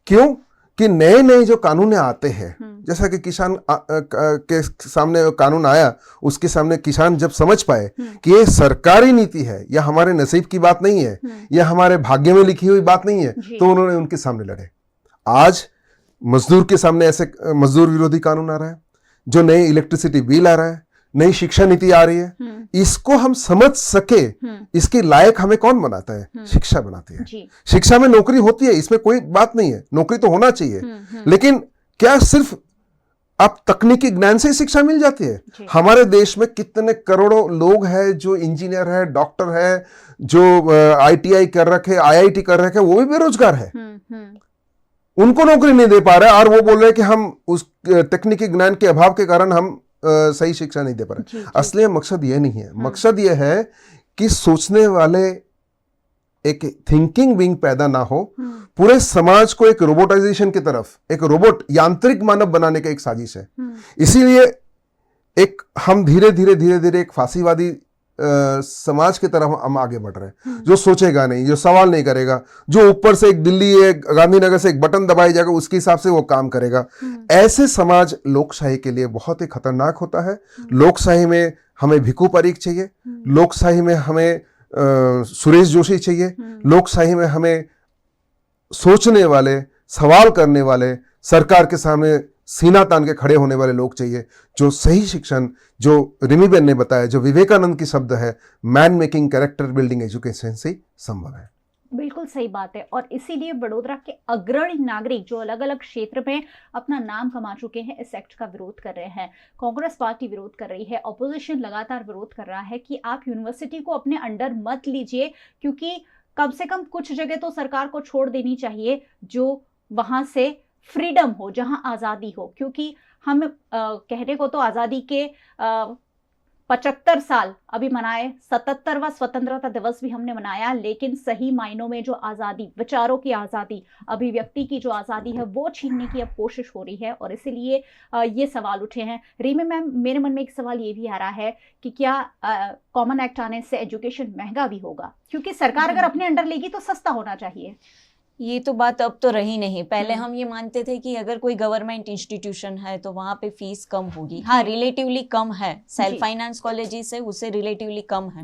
H: क्यों कि नए नए जो कानून आते हैं, जैसा कि किसान के सामने कानून आया, उसके सामने किसान जब समझ पाए कि ये सरकारी नीति है, या हमारे नसीब की बात नहीं है, या हमारे भाग्य में लिखी हुई बात नहीं है, तो उन्होंने उनके सामने लड़े। आज मजदूर के सामने ऐसे मजदूर विरोधी कानून आ रहा है, जो नई इलेक्ट्रिसिटी बिल आ रहा है, नई शिक्षा नीति आ रही है। इसको हम समझ सके, इसके लायक हमें कौन बनाता है? शिक्षा बनाती है। शिक्षा में नौकरी होती है, इसमें कोई बात नहीं है, नौकरी तो होना चाहिए। लेकिन क्या सिर्फ अब तकनीकी ज्ञान से शिक्षा मिल जाती है? हमारे देश में कितने करोड़ों लोग हैं जो इंजीनियर है, डॉक्टर है, जो ITI कर रखे, IIT कर रखे, वो भी बेरोजगार है। उनको नौकरी नहीं दे पा रहे और वो बोल रहे कि हम उस तकनीकी ज्ञान के अभाव के कारण हम सही शिक्षा नहीं दे पा रहे। असली मकसद ये नहीं है। मकसद ये है कि सोचने वाले एक थिंकिंग बीइंग पैदा ना हो। पूरे समाज को एक रोबोटाइजेशन की तरफ, एक रोबोट, यांत्रिक मानव बनाने का एक साजिश है। इसीलिए एक हम धीरे धीरे एक फांसीवादी समाज की तरफ हम आगे बढ़ रहे हैं, जो सोचेगा नहीं, जो सवाल नहीं करेगा, जो ऊपर से एक दिल्ली, एक गांधीनगर से एक बटन दबाया जाएगा, उसके हिसाब से वो काम करेगा। ऐसे समाज लोकशाही के लिए बहुत ही खतरनाक होता है। लोकशाही में हमें भिखू परीख चाहिए, लोकशाही में हमें सुरेश जोशी चाहिए, लोकशाही में हमें सोचने वाले, सवाल करने वाले, सरकार के सामने सीना तान के खड़े होने वाले लोग चाहिए, जो सही शिक्षण, जो रिमी बेन ने बताया, जो विवेकानंद की शब्द है, man making character building education से संभव है।
G: बिल्कुल सही बात है। और इसीलिए वडोदरा के अग्रणी नागरिक जो अलग अलग क्षेत्र में अपना नाम कमा चुके हैं, इस एक्ट का विरोध कर रहे हैं। कांग्रेस पार्टी विरोध कर रही है, ऑपोजिशन लगातार विरोध कर रहा है कि आप यूनिवर्सिटी को अपने अंडर मत लीजिए, क्योंकि कम से कम कुछ जगह तो सरकार को छोड़ देनी चाहिए जो वहां से फ्रीडम हो, जहां आज़ादी हो। क्योंकि हम कहने को तो आज़ादी के 75 साल अभी मनाए, 77वां स्वतंत्रता दिवस भी हमने मनाया, लेकिन सही मायनों में जो आज़ादी, विचारों की आज़ादी, अभिव्यक्ति की जो आज़ादी है, वो छीनने की अब कोशिश हो रही है। और इसीलिए ये सवाल उठे हैं। रीमा मैम, मेरे मन में एक सवाल ये भी आ रहा है कि क्या कॉमन एक्ट आने से एजुकेशन महंगा भी होगा? क्योंकि सरकार अगर अपने अंडर लेगी तो सस्ता होना चाहिए।
I: ये तो बात अब तो रही नहीं। पहले हम ये मानते थे कि अगर कोई गवर्नमेंट इंस्टीट्यूशन है तो वहाँ पे फीस कम होगी। हाँ, रिलेटिवली कम है, सेल्फ फाइनेंस कॉलेजेस है उससे रिलेटिवली कम है।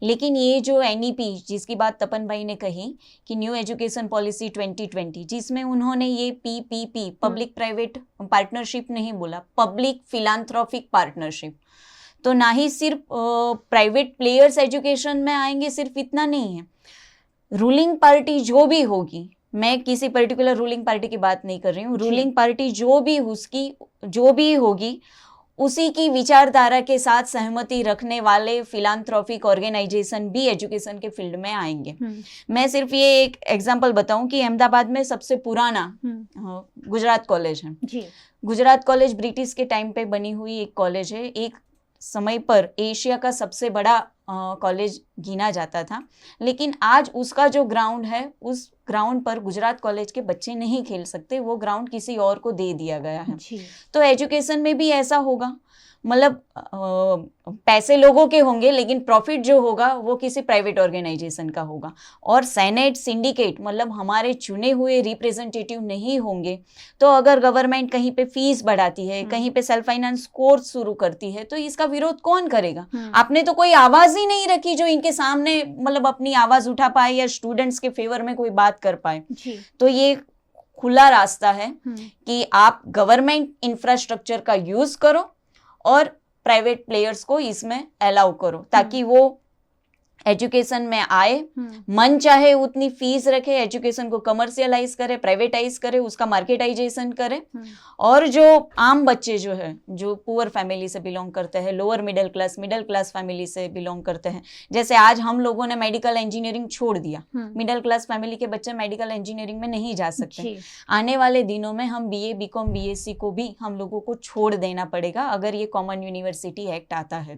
I: लेकिन ये जो NEP जिसकी बात तपन भाई ने कही कि न्यू एजुकेशन पॉलिसी 2020, जिसमें उन्होंने ये PPP, पब्लिक प्राइवेट पार्टनरशिप नहीं बोला, पब्लिक फिलांथ्रोपिक पार्टनरशिप, तो ना ही सिर्फ प्राइवेट प्लेयर्स एजुकेशन में आएंगे, सिर्फ इतना नहीं है, रूलिंग पार्टी जो भी होगी, मैं किसी पर्टिकुलर रूलिंग पार्टी की बात नहीं कर रही हूँ, रूलिंग पार्टी जो भी होगी उसी की विचारधारा के साथ सहमति रखने वाले फिलांथ्रोपिक ऑर्गेनाइजेशन भी एजुकेशन के फील्ड में आएंगे। मैं सिर्फ ये एक एग्जांपल बताऊं कि अहमदाबाद में सबसे पुराना गुजरात कॉलेज है। गुजरात कॉलेज ब्रिटिश के टाइम पे बनी हुई एक कॉलेज है। एक समय पर एशिया का सबसे बड़ा कॉलेज गिना जाता था, लेकिन आज उसका जो ग्राउंड है, उस ग्राउंड पर गुजरात कॉलेज के बच्चे नहीं खेल सकते, वो ग्राउंड किसी और को दे दिया गया है। तो एजुकेशन में भी ऐसा होगा, मतलब पैसे लोगों के होंगे लेकिन प्रॉफिट जो होगा वो किसी प्राइवेट ऑर्गेनाइजेशन का होगा। और सेनेट, सिंडिकेट, मतलब हमारे चुने हुए रिप्रेजेंटेटिव नहीं होंगे। तो अगर गवर्नमेंट कहीं पे फीस बढ़ाती है, कहीं पे सेल्फ फाइनेंस कोर्स शुरू करती है, तो इसका विरोध कौन करेगा? आपने तो कोई आवाज ही नहीं रखी जो इनके सामने मतलब अपनी आवाज उठा पाए या स्टूडेंट्स के फेवर में कोई बात कर पाए। तो ये खुला रास्ता है कि आप गवर्नमेंट इंफ्रास्ट्रक्चर का यूज करो और प्राइवेट प्लेयर्स को इसमें अलाउ करो, ताकि वो एजुकेशन में आए, मन चाहे उतनी फीस रखे, एजुकेशन को कमर्शियलाइज करे, प्राइवेटाइज करे, उसका मार्केटाइजेशन करे। और जो आम बच्चे जो है, जो पुअर फैमिली से बिलोंग करते हैं, लोअर मिडिल क्लास फैमिली से बिलोंग करते हैं, जैसे आज हम लोगों ने मेडिकल इंजीनियरिंग छोड़ दिया, मिडिल क्लास फैमिली के बच्चे मेडिकल इंजीनियरिंग में नहीं जा सकते। आने वाले दिनों में हम BA, BCom, BSc को भी हम लोगों को छोड़ देना पड़ेगा अगर ये कॉमन यूनिवर्सिटी एक्ट आता है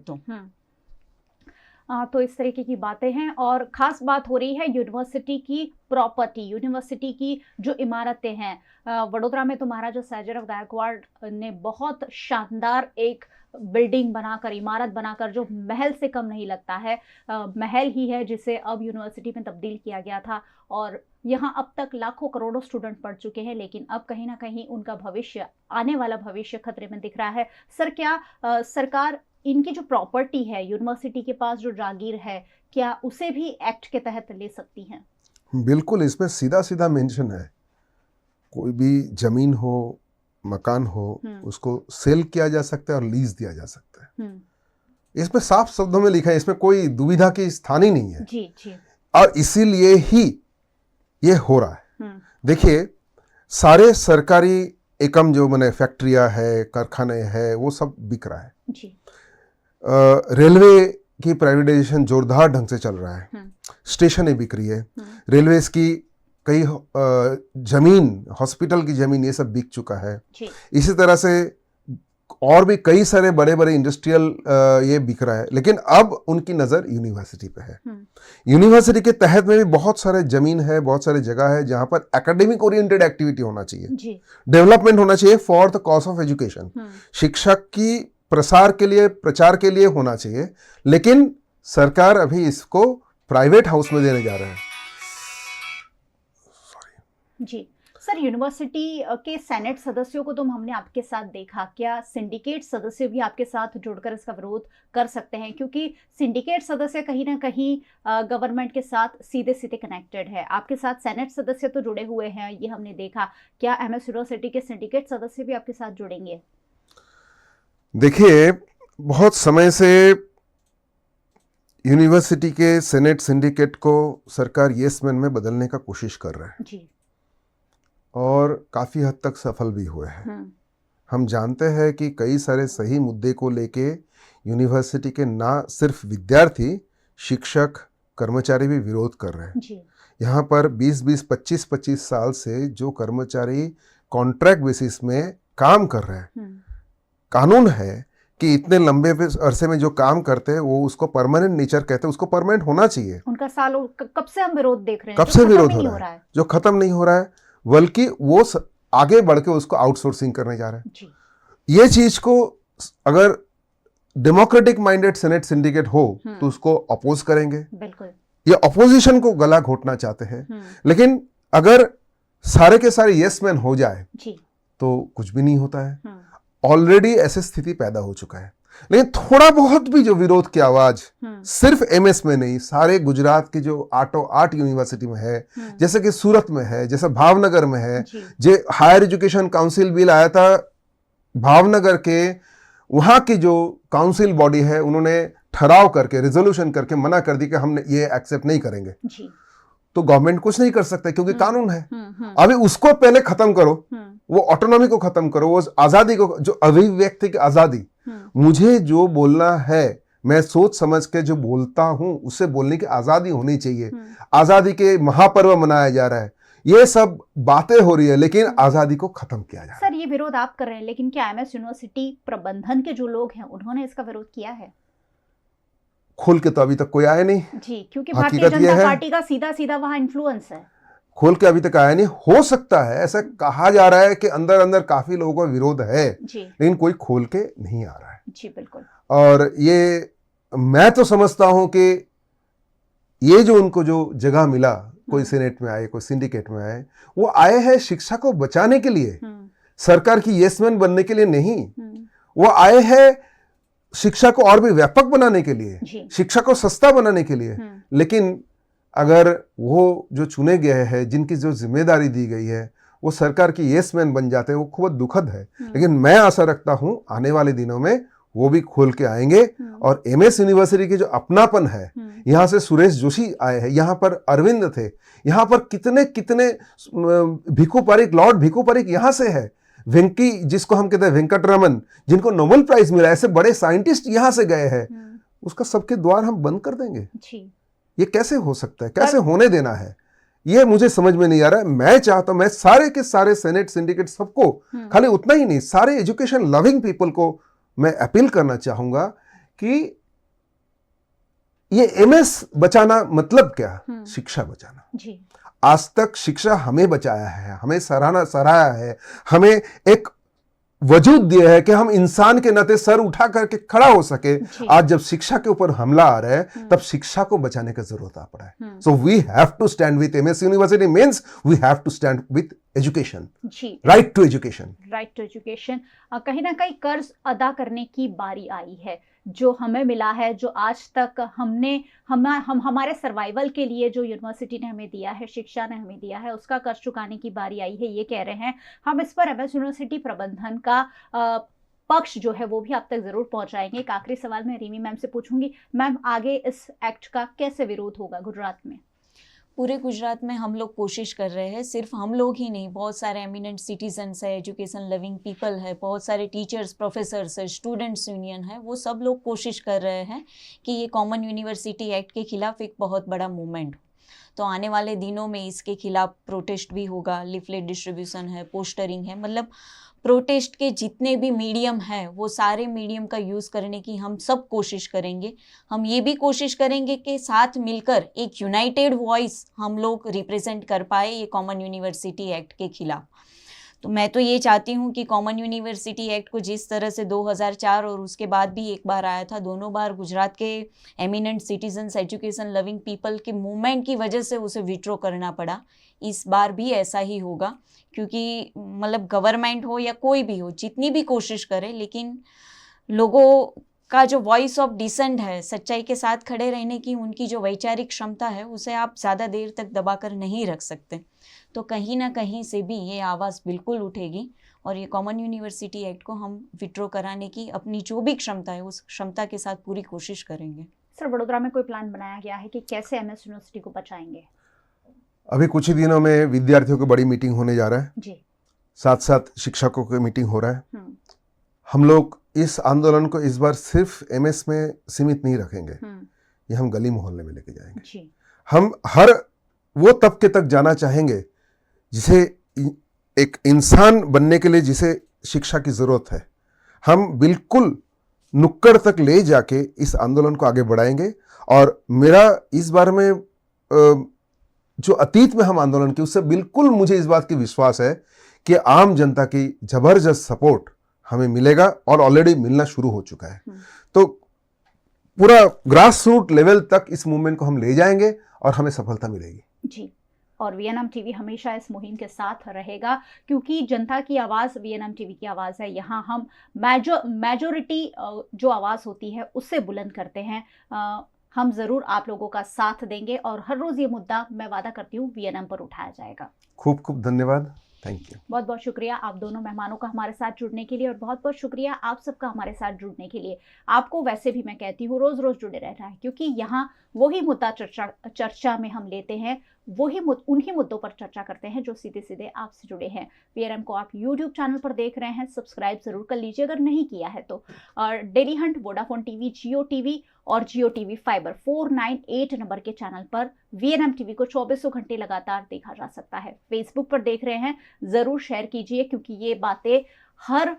G: तो इस तरीके की बातें हैं। और ख़ास बात हो रही है यूनिवर्सिटी की प्रॉपर्टी, यूनिवर्सिटी की जो इमारतें हैं। वडोदरा में तो महाराजा सयाजीराव गायकवाड़ ने बहुत शानदार एक बिल्डिंग बनाकर, इमारत बनाकर, जो महल से कम नहीं लगता है, महल ही है, जिसे अब यूनिवर्सिटी में तब्दील किया गया था। और यहाँ अब तक लाखों करोड़ों स्टूडेंट पढ़ चुके हैं, लेकिन अब कहीं ना कहीं उनका भविष्य, आने वाला भविष्य खतरे में दिख रहा है। सर, क्या सरकार इनकी जो प्रॉपर्टी है, यूनिवर्सिटी के पास जो जागीर है, क्या उसे भी एक्ट के तहत ले सकती हैं?
H: बिल्कुल, इसमें सीधा सीधा मेंशन है, कोई भी जमीन हो, मकान हो, उसको सेल किया जा सकता है और लीज दिया जा सकता है। इसमें साफ शब्दों में लिखा है, इसमें कोई दुविधा की स्थान ही नहीं है।
G: जी।
H: और इसीलिए ही ये हो रहा है। देखिए, सारे सरकारी एकम जो मैंने फैक्ट्रियां है, कारखाने हैं, वो सब बिक रहा है
G: जी।
H: रेलवे की प्राइवेटाइजेशन जोरदार ढंग से चल रहा है, स्टेशनें बिक रही है, रेलवेज की कई जमीन, हॉस्पिटल की जमीन, ये सब बिक चुका है। इसी तरह से और भी कई सारे बड़े बड़े इंडस्ट्रियल ये बिक रहा है। लेकिन अब उनकी नज़र यूनिवर्सिटी पे है। यूनिवर्सिटी के तहत में भी बहुत सारे जमीन है, बहुत सारे जगह है जहाँ पर एकेडमिक ओरिएंटेड एक्टिविटी होना चाहिए, डेवलपमेंट होना चाहिए for the cause of education, शिक्षक की प्रसार के लिए, प्रचार के लिए होना चाहिए। लेकिन सरकार अभी इसको प्राइवेट हाउस में देने जा रहा है।
G: जी सर, यूनिवर्सिटी के सेनेट सदस्यों को तो हमने आपके साथ देखा, क्या सिंडिकेट सदस्य भी आपके साथ जुड़कर इसका विरोध कर सकते हैं? क्योंकि सिंडिकेट सदस्य कहीं ना कहीं गवर्नमेंट के साथ सीधे सीधे कनेक्टेड है। आपके साथ सेनेट सदस्य तो जुड़े हुए हैं, ये हमने देखा। क्या MS यूनिवर्सिटी के सिंडिकेट सदस्य भी आपके साथ जुड़ेंगे?
H: देखिए, बहुत समय से यूनिवर्सिटी के सेनेट सिंडिकेट को सरकार येस मैन में बदलने का कोशिश कर रहा है
G: जी।
H: और काफ़ी हद तक सफल भी हुए हैं। हम जानते हैं कि कई सारे सही मुद्दे को लेके यूनिवर्सिटी के ना सिर्फ विद्यार्थी, शिक्षक, कर्मचारी भी विरोध कर रहे हैं
G: जी।
H: यहाँ पर 20-20, 25-25 साल से जो कर्मचारी कॉन्ट्रैक्ट बेसिस में काम कर रहे हैं, कानून है कि इतने लंबे अरसे में जो काम करते हैं वो उसको परमानेंट नेचर कहते हैं, उसको परमानेंट होना चाहिए।
G: उनका सालों कब से हम विरोध देख रहे हैं,
H: कब से विरोध हो रहा है, जो खत्म नहीं हो रहा है, बल्कि वो आगे बढ़ के उसको आउटसोर्सिंग करने जा रहे हैं। ये चीज को अगर डेमोक्रेटिक माइंडेड सेनेट सिंडिकेट हो तो उसको अपोज करेंगे।
G: बिल्कुल,
H: ये अपोजिशन को गला घोटना चाहते हैं। लेकिन अगर सारे के सारे यस मैन हो जाए तो कुछ भी नहीं होता है। ऑलरेडी ऐसी स्थिति पैदा हो चुका है। लेकिन थोड़ा बहुत भी जो विरोध की आवाज सिर्फ MS में नहीं, सारे गुजरात की जो आठ यूनिवर्सिटी में है, जैसे कि सूरत में है, जैसे भावनगर में है, जो हायर एजुकेशन काउंसिल बिल आया था भावनगर के, वहां की जो काउंसिल बॉडी है उन्होंने ठहराव करके, रेजोल्यूशन करके मना कर दी कि हम ये एक्सेप्ट नहीं करेंगे। तो गवर्नमेंट कुछ नहीं कर सकता क्योंकि कानून है। अभी उसको पहले खत्म करो, वो ऑटोनॉमी को खत्म करो, वो आजादी को, जो अभिव्यक्ति की आजादी, मुझे जो बोलना है मैं सोच समझ के जो बोलता हूं उससे बोलने की आजादी होनी चाहिए। आजादी के महापर्व मनाया जा रहा है, ये सब बातें हो रही है, लेकिन आजादी को खत्म किया जा रहा है।
G: सर, ये विरोध आप कर रहे हैं, लेकिन क्या MS यूनिवर्सिटी प्रबंधन के जो लोग हैं उन्होंने इसका विरोध किया है?
H: खोल के तो अभी तक कोई आया नहीं
G: जी, क्योंकि भारतीय जनता पार्टी का सीधा सीधा वहां इन्फ्लुएंस है।
H: खोल के अभी तक आया नहीं। हो सकता है, ऐसा कहा जा रहा है कि अंदर अंदर काफी लोगों का विरोध है, लेकिन कोई खोल के नहीं आ रहा है।
G: जी बिल्कुल।
H: और ये मैं तो समझता हूं कि ये जो उनको जो जगह मिला, कोई सेनेट में आए, कोई सिंडिकेट में आए, वो आए हैं शिक्षा को बचाने के लिए, सरकार की येसमैन बनने के लिए नहीं। वो आए हैं शिक्षा को और भी व्यापक बनाने के लिए, शिक्षा को सस्ता बनाने के लिए। लेकिन अगर वो जो चुने गए हैं, जिनकी जो जिम्मेदारी दी गई है, वो सरकार की येसमैन बन जाते हैं, वो खूब दुखद है। लेकिन मैं आशा रखता हूं आने वाले दिनों में वो भी खोल के आएंगे। और एमएस यूनिवर्सिटी के जो अपनापन है, यहाँ से सुरेश जोशी आए हैं, यहाँ पर अरविंद थे, यहाँ पर कितने कितने भिखू पारिक, लॉर्ड भिखू पारिक यहाँ से है, वेंकी जिसको हम कहते हैं वेंकटरमन, जिनको नोबेल प्राइज मिला, ऐसे बड़े साइंटिस्ट यहाँ से गए हैं। उसका सबके द्वार हम बंद कर देंगे? ये कैसे हो सकता है? कैसे होने देना है? ये मुझे समझ में नहीं आ रहा है। मैं चाहता हूं, मैं सारे के सारे सेनेट सिंडिकेट सबको, खाली उतना ही नहीं, सारे एजुकेशन लविंग पीपल को मैं अपील करना चाहूंगा कि ये एमएस बचाना मतलब क्या? शिक्षा बचाना।
G: जी।
H: आज तक शिक्षा हमें बचाया है, हमें सराहा है, हमें एक वजूद दिया है कि हम इंसान के नाते सर उठा करके खड़ा हो सके। आज जब शिक्षा के ऊपर हमला आ रहा है, तब शिक्षा को बचाने की जरूरत आ पड़ा है। So we have to stand with MS university, means we have to stand with education, right to education.
G: Right to education. कहीं ना कहीं कर्ज अदा करने की बारी आई है, जो हमें मिला है, जो आज तक हम हमारे सर्वाइवल के लिए जो यूनिवर्सिटी ने हमें दिया है, शिक्षा ने हमें दिया है, उसका कर्ज चुकाने की बारी आई है, ये कह रहे हैं। हम इस पर एमएस यूनिवर्सिटी प्रबंधन का पक्ष जो है वो भी आप तक जरूर पहुंचाएंगे। एक आखिरी सवाल मैं रीमी मैम से पूछूंगी, मैम आगे इस एक्ट का कैसे विरोध होगा गुजरात में?
I: पूरे गुजरात में हम लोग कोशिश कर रहे हैं, सिर्फ हम लोग ही नहीं, बहुत सारे एमिनेंट सिटीजन्स है, एजुकेशन लविंग पीपल है, बहुत सारे टीचर्स, प्रोफेसर्स है, स्टूडेंट्स यूनियन है, वो सब लोग कोशिश कर रहे हैं कि ये कॉमन यूनिवर्सिटी एक्ट के खिलाफ एक बहुत बड़ा मूवमेंट हो। तो आने वाले दिनों में इसके खिलाफ प्रोटेस्ट भी होगा, लिफलेट डिस्ट्रीब्यूशन है, पोस्टरिंग है, मतलब प्रोटेस्ट के जितने भी मीडियम हैं वो सारे मीडियम का यूज़ करने की हम सब कोशिश करेंगे। हम ये भी कोशिश करेंगे कि साथ मिलकर एक यूनाइटेड वॉइस हम लोग रिप्रेजेंट कर पाए ये कॉमन यूनिवर्सिटी एक्ट के खिलाफ। तो मैं तो ये चाहती हूँ कि कॉमन यूनिवर्सिटी एक्ट को जिस तरह से 2004 और उसके बाद भी एक बार आया था, दोनों बार गुजरात के eminent citizens, education loving people के मूवमेंट की वजह से उसे विड्रॉ करना पड़ा, इस बार भी ऐसा ही होगा। क्योंकि मतलब गवर्नमेंट हो या कोई भी हो, जितनी भी कोशिश करे, लेकिन लोगों का जो वॉइस ऑफ डिसेंट है, सच्चाई के साथ खड़े रहने की उनकी जो वैचारिक क्षमता है, उसे आप ज़्यादा देर तक दबाकर नहीं रख सकते। तो कहीं ना कहीं से भी ये आवाज़ बिल्कुल उठेगी और ये कॉमन यूनिवर्सिटी एक्ट को हम विड्रॉ कराने की अपनी जो भी क्षमता है उस क्षमता के साथ पूरी कोशिश करेंगे।
G: सर, वडोदरा में कोई प्लान बनाया गया है कि कैसे एमएस यूनिवर्सिटी को बचाएंगे?
H: अभी कुछ ही दिनों में विद्यार्थियों की बड़ी मीटिंग होने जा रहा है
G: जी।
H: साथ साथ शिक्षकों की मीटिंग हो रहा है। हम लोग इस आंदोलन को इस बार सिर्फ एमएस में सीमित नहीं रखेंगे, ये हम गली मोहल्ले में लेके जाएंगे
G: जी।
H: हम हर वो तबके तक जाना चाहेंगे जिसे एक इंसान बनने के लिए जिसे शिक्षा की जरूरत है। हम बिल्कुल नुक्कड़ तक ले जाके इस आंदोलन को आगे बढ़ाएंगे। और मेरा इस बार में जो अतीत में हम आंदोलन किए उससे बिल्कुल मुझे इस बात की विश्वास है कि आम जनता की जबरदस्त सपोर्ट हमें मिलेगा और ऑलरेडी मिलना शुरू हो चुका है। तो पूरा ग्रास रूट लेवल तक इस मूवमेंट को हम ले जाएंगे और हमें सफलता मिलेगी
G: जी। और वीएनएम टीवी हमेशा इस मुहिम के साथ रहेगा, क्योंकि जनता की आवाज़ वीएनएम टीवी की आवाज़ है। यहाँ हम मेजोरिटी जो आवाज़ होती है उससे बुलंद करते हैं। हम ज़रूर आप लोगों का साथ देंगे और हर रोज़ ये मुद्दा मैं वादा करती हूँ वीएनएम पर उठाया जाएगा।
H: खूब खूब धन्यवाद, थैंक यू।
G: बहुत बहुत शुक्रिया आप दोनों मेहमानों का हमारे साथ जुड़ने के लिए और बहुत बहुत शुक्रिया आप सबका हमारे साथ जुड़ने के लिए। आपको वैसे भी मैं कहती हूँ रोज़ रोज़ जुड़े रहना है, क्योंकि यहाँ वही मुद्दा चर्चा में हम लेते हैं, उन्हीं मुद्दों पर चर्चा करते हैं जो सीधे सीधे आपसे जुड़े हैं। वीआरएम को आप यूट्यूब चैनल पर देख रहे हैं, सब्सक्राइब जरूर कर लीजिए अगर नहीं किया है तो। और डेली हंट, वोडाफोन टीवी, जियो टीवी और जियो टीवी फाइबर 498 नंबर के चैनल पर वीएनएम टीवी को 24 घंटे लगातार देखा जा सकता है। फेसबुक पर देख रहे हैं, जरूर शेयर कीजिए, क्योंकि ये बातें हर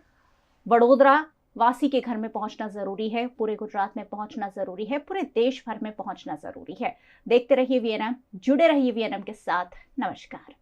G: वडोदरा वासी के घर में पहुंचना जरूरी है, पूरे गुजरात में पहुंचना जरूरी है, पूरे देश भर में पहुंचना जरूरी है। देखते रहिए वीएनएम, जुड़े रहिए वीएनएम के साथ। नमस्कार।